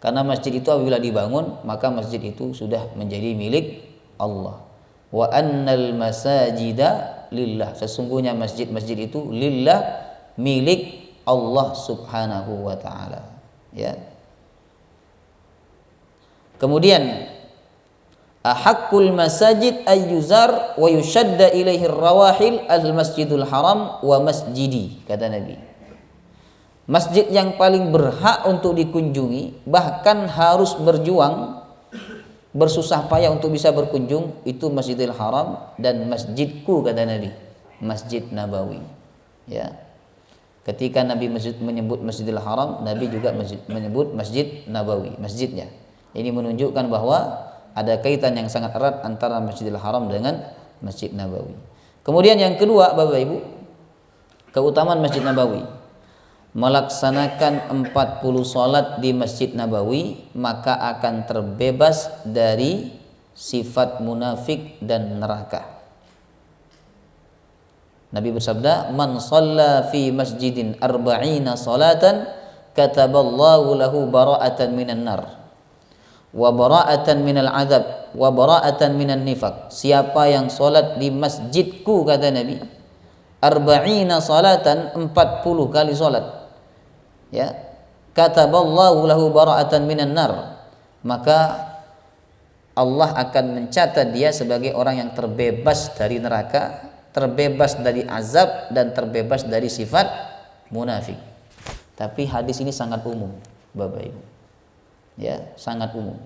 Karena masjid itu apabila dibangun, maka masjid itu sudah menjadi milik Allah. Wa annal masajida lillah, sesungguhnya masjid-masjid itu lillah, milik Allah Subhanahu wa taala, ya. Kemudian ahaqqul masajid ayyuzar wa yushadda ilaihi rawahil al-masjidul haram wa masjidi, kata Nabi. Masjid yang paling berhak untuk dikunjungi, bahkan harus berjuang, bersusah payah untuk bisa berkunjung, itu Masjidil Haram dan masjidku, kata Nabi, Masjid Nabawi, ya. Ketika Nabi menyebut Masjidil Haram, Nabi juga menyebut Masjid Nabawi, masjidnya. Ini menunjukkan bahwa ada kaitan yang sangat erat antara Masjidil Haram dengan Masjid Nabawi. Kemudian yang kedua, Bapak Ibu, keutamaan Masjid Nabawi, melaksanakan 40 salat di Masjid Nabawi maka akan terbebas dari sifat munafik dan neraka. Nabi bersabda, man shalla fi masjidin arba'ina salatan kataballahu lahu bara'atan minan nar wa bara'atan minal azab wa bara'atan minan nifaq. Siapa yang salat di masjidku, kata Nabi, arba'ina salatan, 40 kali salat, ya, kataballahu lahu bara'atan minan nar, maka Allah akan mencatat dia sebagai orang yang terbebas dari neraka, terbebas dari azab, dan terbebas dari sifat munafik. Tapi hadis ini sangat umum, Bapak Ibu, ya, sangat umum.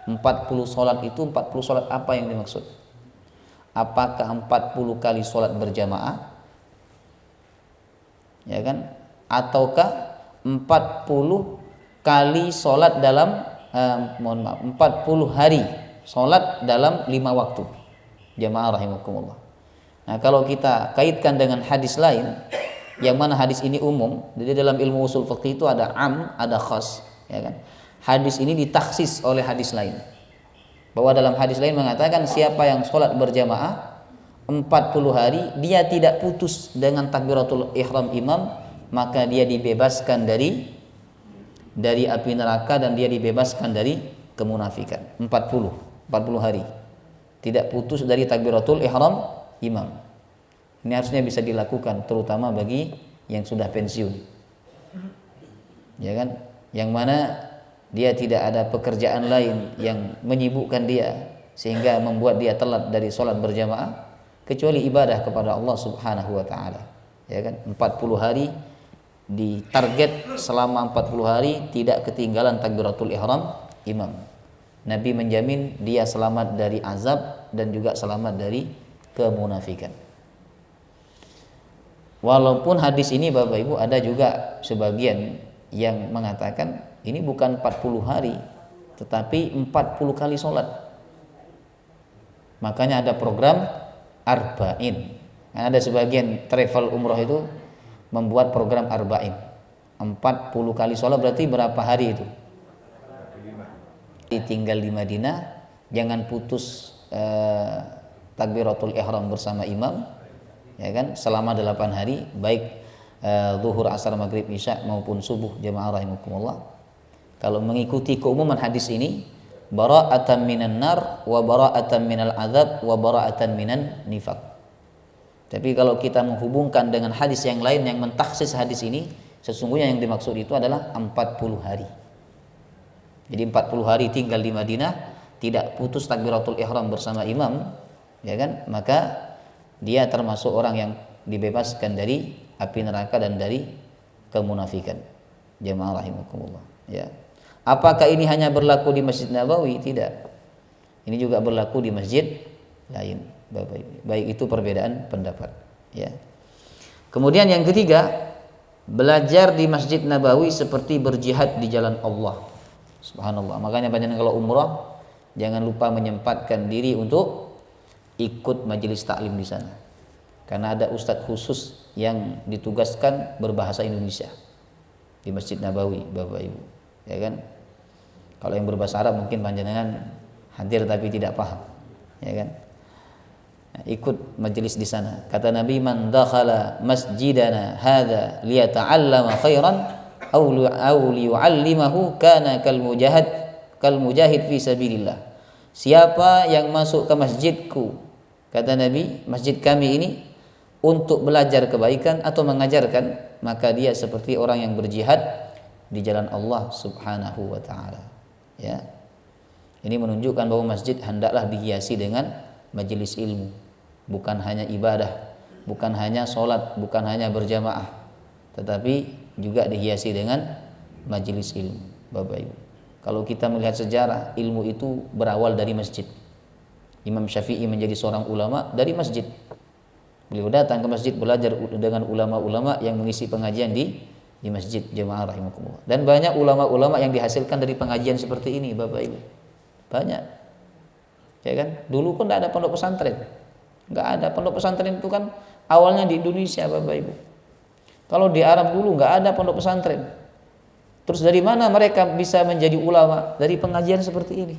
40 salat itu 40 salat apa yang dimaksud? Apakah 40 kali salat berjamaah, ya kan, ataukah 40 kali sholat dalam 40 hari sholat dalam 5 waktu, jamaah rahimakumullah. Nah, kalau kita kaitkan dengan hadis lain, yang mana hadis ini umum, jadi dalam ilmu usul fiqih itu ada am, ada khas, ya kan. Hadis ini ditaksis oleh hadis lain, bahwa dalam hadis lain mengatakan siapa yang sholat berjamaah 40 hari, dia tidak putus dengan takbiratul ihram imam, maka dia dibebaskan dari api neraka dan dia dibebaskan dari kemunafikan. 40 hari tidak putus dari takbiratul ihram imam. Ini harusnya bisa dilakukan terutama bagi yang sudah pensiun, ya kan, yang mana dia tidak ada pekerjaan lain yang menyibukkan dia sehingga membuat dia telat dari sholat berjamaah kecuali ibadah kepada Allah Subhanahu wa taala, ya kan. 40 hari ditarget, selama 40 hari tidak ketinggalan takbiratul ihram imam. Nabi menjamin dia selamat dari azab dan juga selamat dari kemunafikan. Walaupun hadis ini, Bapak Ibu, ada juga sebagian yang mengatakan ini bukan 40 hari tetapi 40 kali sholat. Makanya ada program arba'in. Ada sebagian travel umroh itu membuat program arba'in, 40 kali sholat, berarti berapa hari itu? Tinggal di Madinah, jangan putus takbiratul ihram bersama imam, ya kan, selama 8 hari, baik zuhur, asar, maghrib, isya maupun subuh, jemaah rahimakumullah. Kalau mengikuti keumuman hadis ini, bara'atan minan nar wa bara'atan minal azab wa bara'atan minan nifaq. Tapi kalau kita menghubungkan dengan hadis yang lain yang mentaksis hadis ini, sesungguhnya yang dimaksud itu adalah 40 hari. Jadi 40 hari tinggal di Madinah, tidak putus takbiratul ihram bersama imam, ya kan, maka dia termasuk orang yang dibebaskan dari api neraka dan dari kemunafikan, jemaah rahimakumullah, ya. Apakah ini hanya berlaku di Masjid Nabawi? Tidak. Ini juga berlaku di masjid lain, Bapak Ibu. Baik itu perbedaan pendapat, ya. Kemudian yang ketiga, belajar di Masjid Nabawi seperti berjihad di jalan Allah. Subhanallah. Makanya banyak kalau umrah jangan lupa menyempatkan diri untuk ikut majelis taklim di sana. Karena ada ustadz khusus yang ditugaskan berbahasa Indonesia di Masjid Nabawi, Bapak Ibu. Ya kan? Kalau yang berbahasa Arab mungkin panjenengan hadir tapi tidak paham. Ya kan? Nah, ikut majelis di sana. Kata Nabi, man dakhala masjidana hadza liyata'allama khairan aw liyu'allimahu kana kal mujahid fi sabilillah. Siapa yang masuk ke masjidku, kata Nabi, masjid kami ini, untuk belajar kebaikan atau mengajarkan, maka dia seperti orang yang berjihad di jalan Allah Subhanahu wa taala. Ya. Ini menunjukkan bahwa masjid hendaklah dihiasi dengan majelis ilmu, bukan hanya ibadah, bukan hanya sholat, bukan hanya berjamaah, tetapi juga dihiasi dengan majelis ilmu, Bapak Ibu. Kalau kita melihat sejarah, ilmu itu berawal dari masjid. Imam Syafi'i menjadi seorang ulama dari masjid. Beliau datang ke masjid belajar dengan ulama-ulama yang mengisi pengajian di masjid, jemaah rahimakumullah. Dan banyak ulama-ulama yang dihasilkan dari pengajian seperti ini, Bapak Ibu. Banyak. Ya kan? Dulu pun tidak ada pondok pesantren. Enggak ada. Pondok pesantren itu kan awalnya di Indonesia, Bapak Ibu. Kalau di Arab dulu enggak ada pondok pesantren. Terus dari mana mereka bisa menjadi ulama? Dari pengajian seperti ini.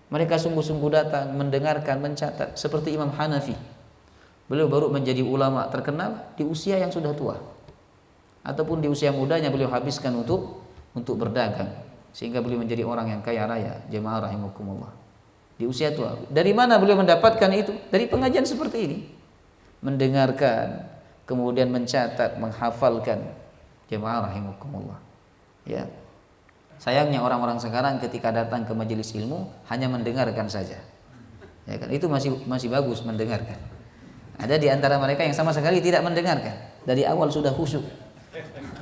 Mereka sungguh-sungguh datang, mendengarkan, mencatat. Seperti Imam Hanafi. Beliau baru menjadi ulama terkenal di usia yang sudah tua. Ataupun di usia mudanya beliau habiskan untuk berdagang. Sehingga beliau menjadi orang yang kaya raya. Jemaah rahimakumullah. Di usia tua. Dari mana beliau mendapatkan itu? Dari pengajian seperti ini. Mendengarkan, kemudian mencatat, menghafalkan. Jemaah rahimakumullah. Ya. Sayangnya orang-orang sekarang ketika datang ke majelis ilmu hanya mendengarkan saja. Ya kan? Itu masih bagus mendengarkan. Ada di antara mereka yang sama sekali tidak mendengarkan. Dari awal sudah khusyuk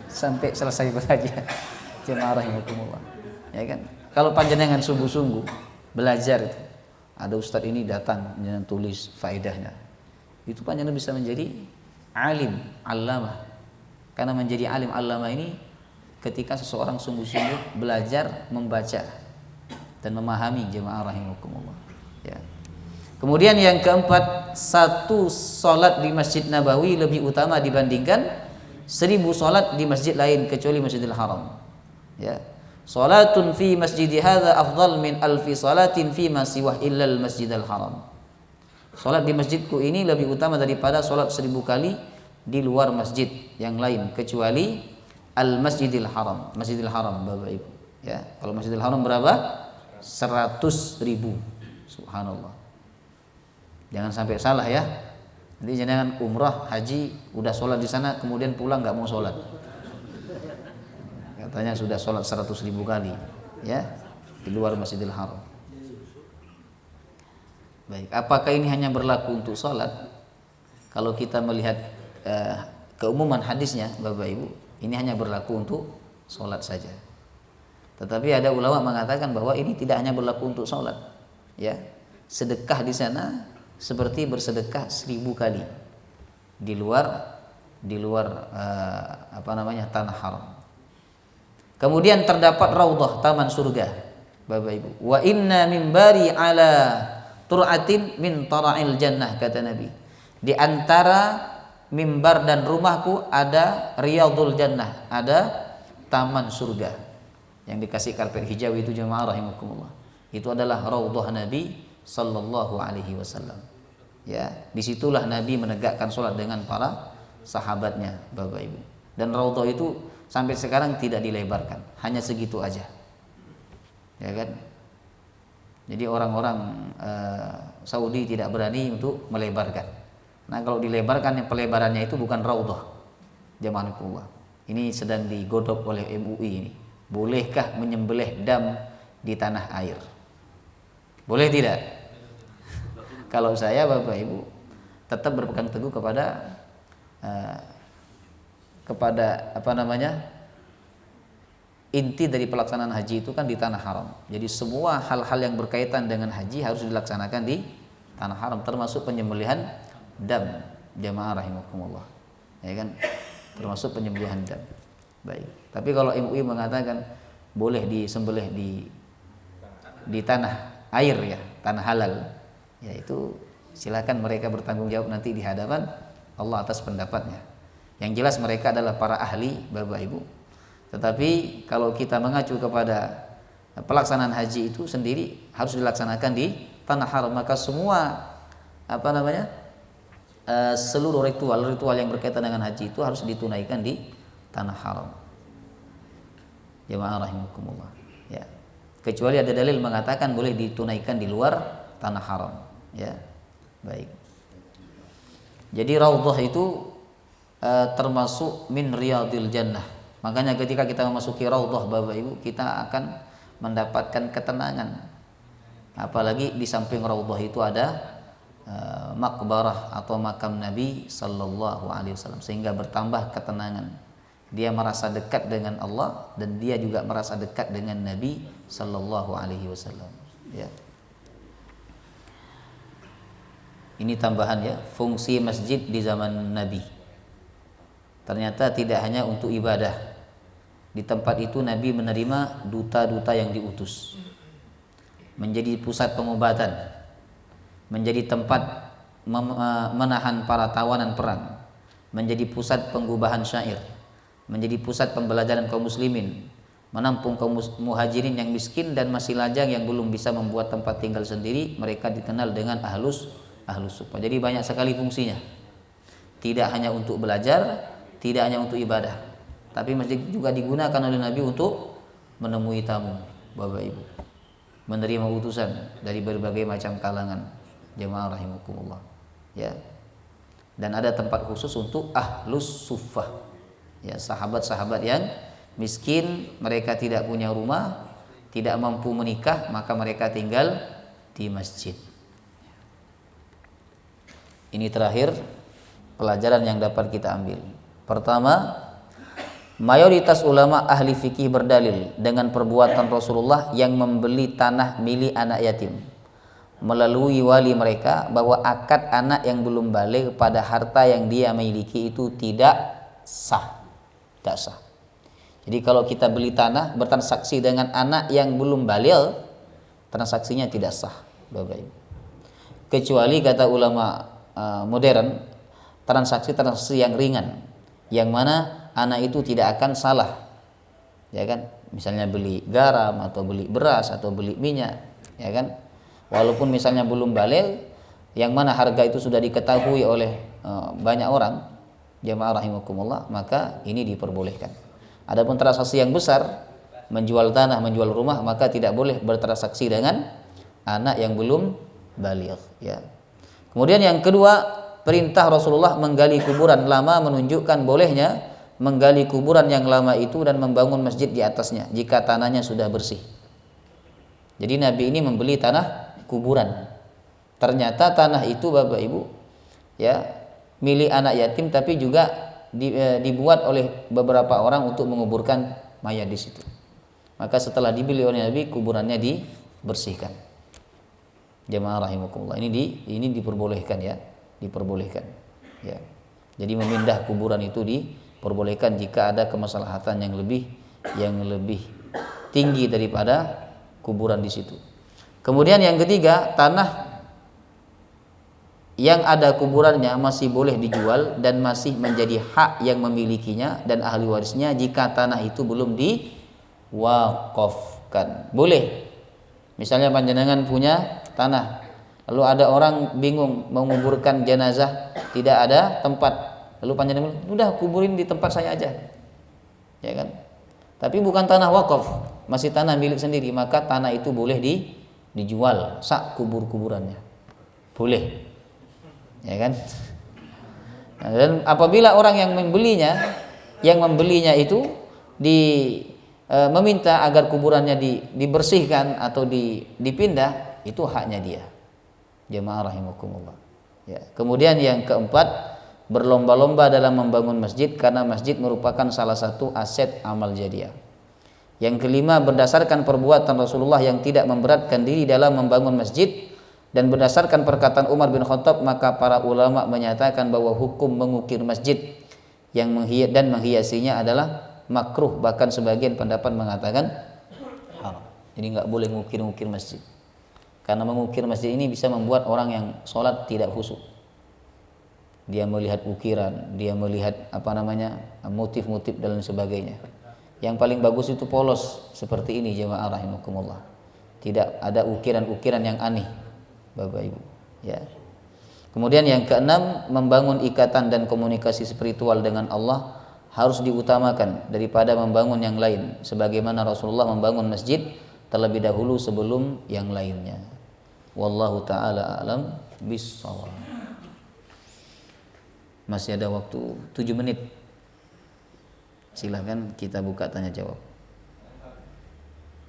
sampai selesai belajar. Jemaah rahimakumullah. Ya kan? Kalau panjenengan sungguh-sungguh belajar itu, ada ustadz ini datang tulis faedahnya. Itu panjenengan bisa menjadi alim, allamah. Karena menjadi alim, allamah ini ketika seseorang sungguh-sungguh belajar membaca dan memahami, jemaah rahimakumullah. Ya. Kemudian yang keempat, satu salat di Masjid Nabawi lebih utama dibandingkan 1000 salat di masjid lain kecuali Masjidil Haram. Ya. Salatun fi masjidi hadza afdal min alfi salatin fi ma siwah illa al Masjidil Haram. Salat di masjidku ini lebih utama daripada salat 1000 kali di luar masjid yang lain kecuali Al Masjidil Haram. Masjidil Haram, Bapak Ibu. Ya, kalau Masjidil Haram berapa? 100.000. Subhanallah. Jangan sampai salah ya. Nanti jangan umrah, haji, udah sholat di sana, kemudian pulang nggak mau sholat. Katanya sudah sholat 100.000 kali, ya, di luar Masjidil Haram. Baik, apakah ini hanya berlaku untuk sholat? Kalau kita melihat keumuman hadisnya, Bapak Ibu, ini hanya berlaku untuk sholat saja. Tetapi ada ulama mengatakan bahwa ini tidak hanya berlaku untuk sholat, ya. Sedekah di sana seperti bersedekah 1000 kali di luar tanah haram. Kemudian terdapat raudhah, taman surga, Bapak Ibu. Wa inna mimbari ala tur'atin min tara'il jannah, kata Nabi. Di antara mimbar dan rumahku ada riyadul jannah, ada taman surga yang dikasih karpet hijau itu, jemaah rahimakumullah. Itu adalah raudhah Nabi sallallahu alaihi wasallam. Ya, disitulah Nabi menegakkan sholat dengan para sahabatnya, Bapak Ibu. Dan raudhah itu sampai sekarang tidak dilebarkan, hanya segitu aja. Ya kan? Jadi orang-orang Saudi tidak berani untuk melebarkan. Nah, kalau dilebarkan, yang pelebarannya itu bukan raudhah. Jamaahullah. Ini sedang digodok oleh MUI ini. Bolehkah menyembelih dam di tanah air? Boleh tidak? Kalau saya, Bapak Ibu, tetap berpegang teguh kepada inti dari pelaksanaan haji itu kan di tanah haram. Jadi semua hal-hal yang berkaitan dengan haji harus dilaksanakan di tanah haram, termasuk penyembelihan dam, jamaah rahimakumullah. Ya kan? Termasuk penyembelihan dam. Baik. Tapi kalau MUI mengatakan boleh disembelih di tanah air, ya, tanah halal, ya itu Silakan mereka bertanggung jawab nanti di hadapan Allah atas pendapatnya. Yang jelas mereka adalah para ahli, Bapak Ibu. Tetapi kalau kita mengacu kepada pelaksanaan haji itu sendiri harus dilaksanakan di tanah haram, maka semua seluruh ritual yang berkaitan dengan haji itu harus ditunaikan di tanah haram. Jemaah rahimakumullah. Ya. Kecuali ada dalil mengatakan boleh ditunaikan di luar tanah haram. Ya. Baik. Jadi raudhah itu termasuk min riyadil jannah. Makanya ketika kita memasuki raudhah, Bapak Ibu, kita akan mendapatkan ketenangan. Apalagi di samping raudhah itu ada makbarah atau makam Nabi sallallahu alaihi wasallam, sehingga bertambah ketenangan. Dia merasa dekat dengan Allah dan dia juga merasa dekat dengan Nabi sallallahu alaihi wasallam. Ya. Ini tambahan ya, fungsi masjid di zaman Nabi. Ternyata tidak hanya untuk ibadah. Di tempat itu Nabi menerima duta-duta yang diutus. Menjadi pusat pengobatan, menjadi tempat menahan para tawanan perang, menjadi pusat penggubahan syair, menjadi pusat pembelajaran kaum muslimin, menampung kaum muhajirin yang miskin dan masih lajang yang belum bisa membuat tempat tinggal sendiri. Mereka dikenal dengan ahlus suffah. Jadi banyak sekali fungsinya. Tidak hanya untuk belajar, tidak hanya untuk ibadah, tapi masjid juga digunakan oleh Nabi untuk menemui tamu, Bapak Ibu, menerima utusan dari berbagai macam kalangan. Jemaah rahimakumullah. Ya. Dan ada tempat khusus untuk ahlus suffah. Ya, sahabat-sahabat yang miskin, mereka tidak punya rumah, tidak mampu menikah, maka mereka tinggal di masjid. Ini terakhir pelajaran yang dapat kita ambil. Pertama, mayoritas ulama ahli fikih berdalil dengan perbuatan Rasulullah yang membeli tanah milik anak yatim melalui wali mereka, bahwa akad anak yang belum balik pada harta yang dia miliki itu tidak sah. Tidak sah. Jadi kalau kita beli tanah bertransaksi dengan anak yang belum balik, transaksinya tidak sah, Bapak Ibu. Kecuali kata ulama modern, transaksi yang ringan, yang mana anak itu tidak akan salah. Ya kan? Misalnya beli garam atau beli beras atau beli minyak, ya kan? Walaupun misalnya belum balik, yang mana harga itu sudah diketahui oleh banyak orang, jemaah rahimakumullah, maka ini diperbolehkan. Adapun transaksi yang besar, menjual tanah, menjual rumah, maka tidak boleh bertransaksi dengan anak yang belum balik. Ya. Kemudian yang kedua, perintah Rasulullah menggali kuburan lama menunjukkan bolehnya menggali kuburan yang lama itu dan membangun masjid di atasnya jika tanahnya sudah bersih. Jadi Nabi ini membeli tanah kuburan. Ternyata tanah itu, Bapak Ibu, ya, milik anak yatim, tapi juga dibuat oleh beberapa orang untuk menguburkan mayat di situ. Maka setelah dibeli oleh Nabi, kuburannya dibersihkan. Jemaah rahimakumullah. Ini diperbolehkan ya, diperbolehkan. Ya. Jadi memindah kuburan itu diperbolehkan jika ada kemaslahatan yang lebih tinggi daripada kuburan di situ. Kemudian yang ketiga, tanah yang ada kuburannya masih boleh dijual dan masih menjadi hak yang memilikinya dan ahli warisnya jika tanah itu belum diwakafkan. Boleh. Misalnya panjenengan punya tanah, lalu ada orang bingung menguburkan jenazah, tidak ada tempat, lalu panjenengan udah kuburin di tempat saya aja, ya kan? Tapi bukan tanah wakaf, masih tanah milik sendiri, maka tanah itu boleh dijual sak kuburannya, boleh, ya kan? Dan apabila orang yang membelinya itu meminta agar kuburannya dibersihkan atau dipindah, itu haknya dia. Jemaah rahimakumullah. Ya. Kemudian yang keempat, berlomba-lomba dalam membangun masjid karena masjid merupakan salah satu aset amal jariah. Yang kelima, berdasarkan perbuatan Rasulullah yang tidak memberatkan diri dalam membangun masjid dan berdasarkan perkataan Umar bin Khattab, maka para ulama menyatakan bahwa hukum mengukir masjid dan menghiasinya adalah makruh, bahkan sebagian pendapat mengatakan haram. Jadi nggak boleh ngukir-ngukir masjid. Karena mengukir masjid ini bisa membuat orang yang sholat tidak khusyuk. Dia melihat ukiran, dia melihat motif-motif dan lain sebagainya. Yang paling bagus itu polos seperti ini jemaah rahimakumullah. Tidak ada ukiran-ukiran yang aneh, Bapak Ibu. Ya. Kemudian yang keenam, membangun ikatan dan komunikasi spiritual dengan Allah harus diutamakan daripada membangun yang lain. Sebagaimana Rasulullah membangun masjid terlebih dahulu sebelum yang lainnya. Wallahu ta'ala a'lam bissawab. Masih ada waktu 7 menit. Silakan kita buka tanya jawab.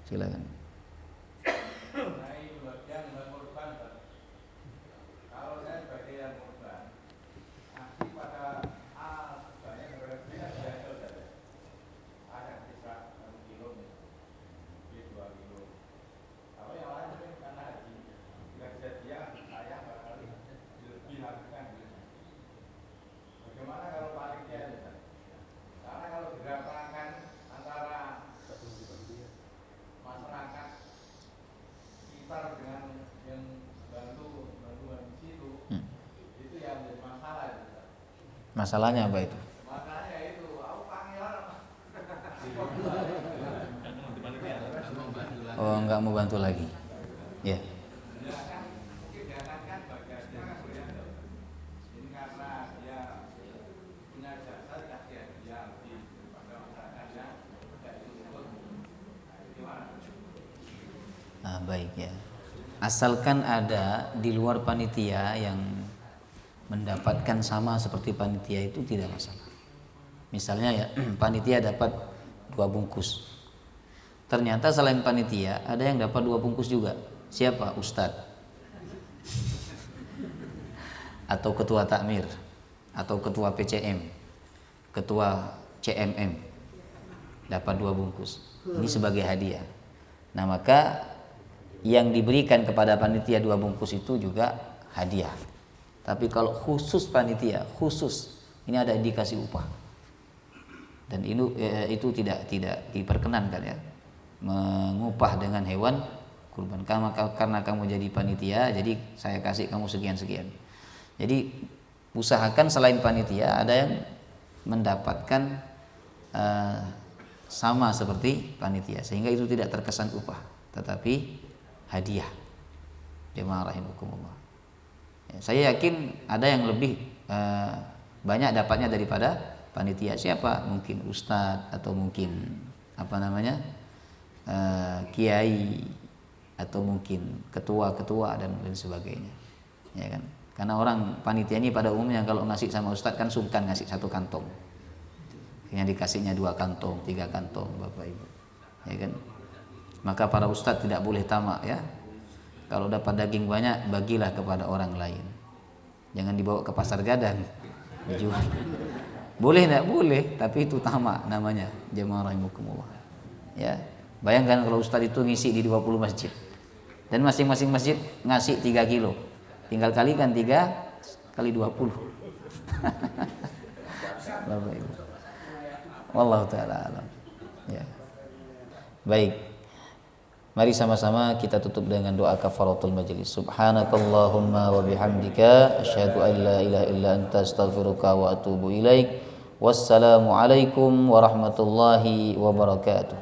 Silakan. Masalahnya apa itu? Oh, enggak mau bantu lagi. Ya. Baik ya. Asalkan ada di luar panitia yang mendapatkan sama seperti panitia itu tidak masalah. Misalnya ya, panitia dapat 2 bungkus. Ternyata selain panitia ada yang dapat 2 bungkus juga. Siapa? Ustadz atau ketua takmir atau ketua PCM, ketua CMM dapat 2 bungkus. Ini sebagai hadiah. Nah, maka yang diberikan kepada panitia 2 bungkus itu juga hadiah. Tapi kalau khusus panitia, ini ada indikasi upah. Dan itu tidak diperkenankan ya, mengupah dengan hewan kurban. Karena kamu jadi panitia, jadi saya kasih kamu sekian-sekian. Jadi usahakan selain panitia ada yang mendapatkan sama seperti panitia, sehingga itu tidak terkesan upah, tetapi hadiah. Jemaah rahimakumullah. Ya, saya yakin ada yang lebih banyak dapatnya daripada panitia. Siapa? Mungkin ustadz atau mungkin kiai atau mungkin ketua-ketua dan lain sebagainya. Ya kan? Karena orang panitia ini pada umumnya kalau ngasih sama ustadz kan sungkan ngasih 1 kantong. Yang dikasihnya 2 kantong, 3 kantong, Bapak Ibu. Ya kan? Maka para ustadz tidak boleh tamak ya. Kalau dapat daging banyak, bagilah kepada orang lain. Jangan dibawa ke pasar gadang, dijual. Boleh enggak? Boleh, tapi itu tamak namanya. Jemaah rahimakumullah. Ya. Bayangkan kalau ustadz itu ngisi di 20 masjid. Dan masing-masing masjid ngasih 3 kilo. Tinggal kalikan 3 kali 20. Bapak Ibu. Wallahu taala alam. Ya. Baik. Mari sama-sama kita tutup dengan doa kafaratul majlis. Subhanakallahumma wa bihamdika asyhadu an la ilaha illa anta astaghfiruka wa atubu ilaik. Wassalamu alaikum warahmatullahi wabarakatuh.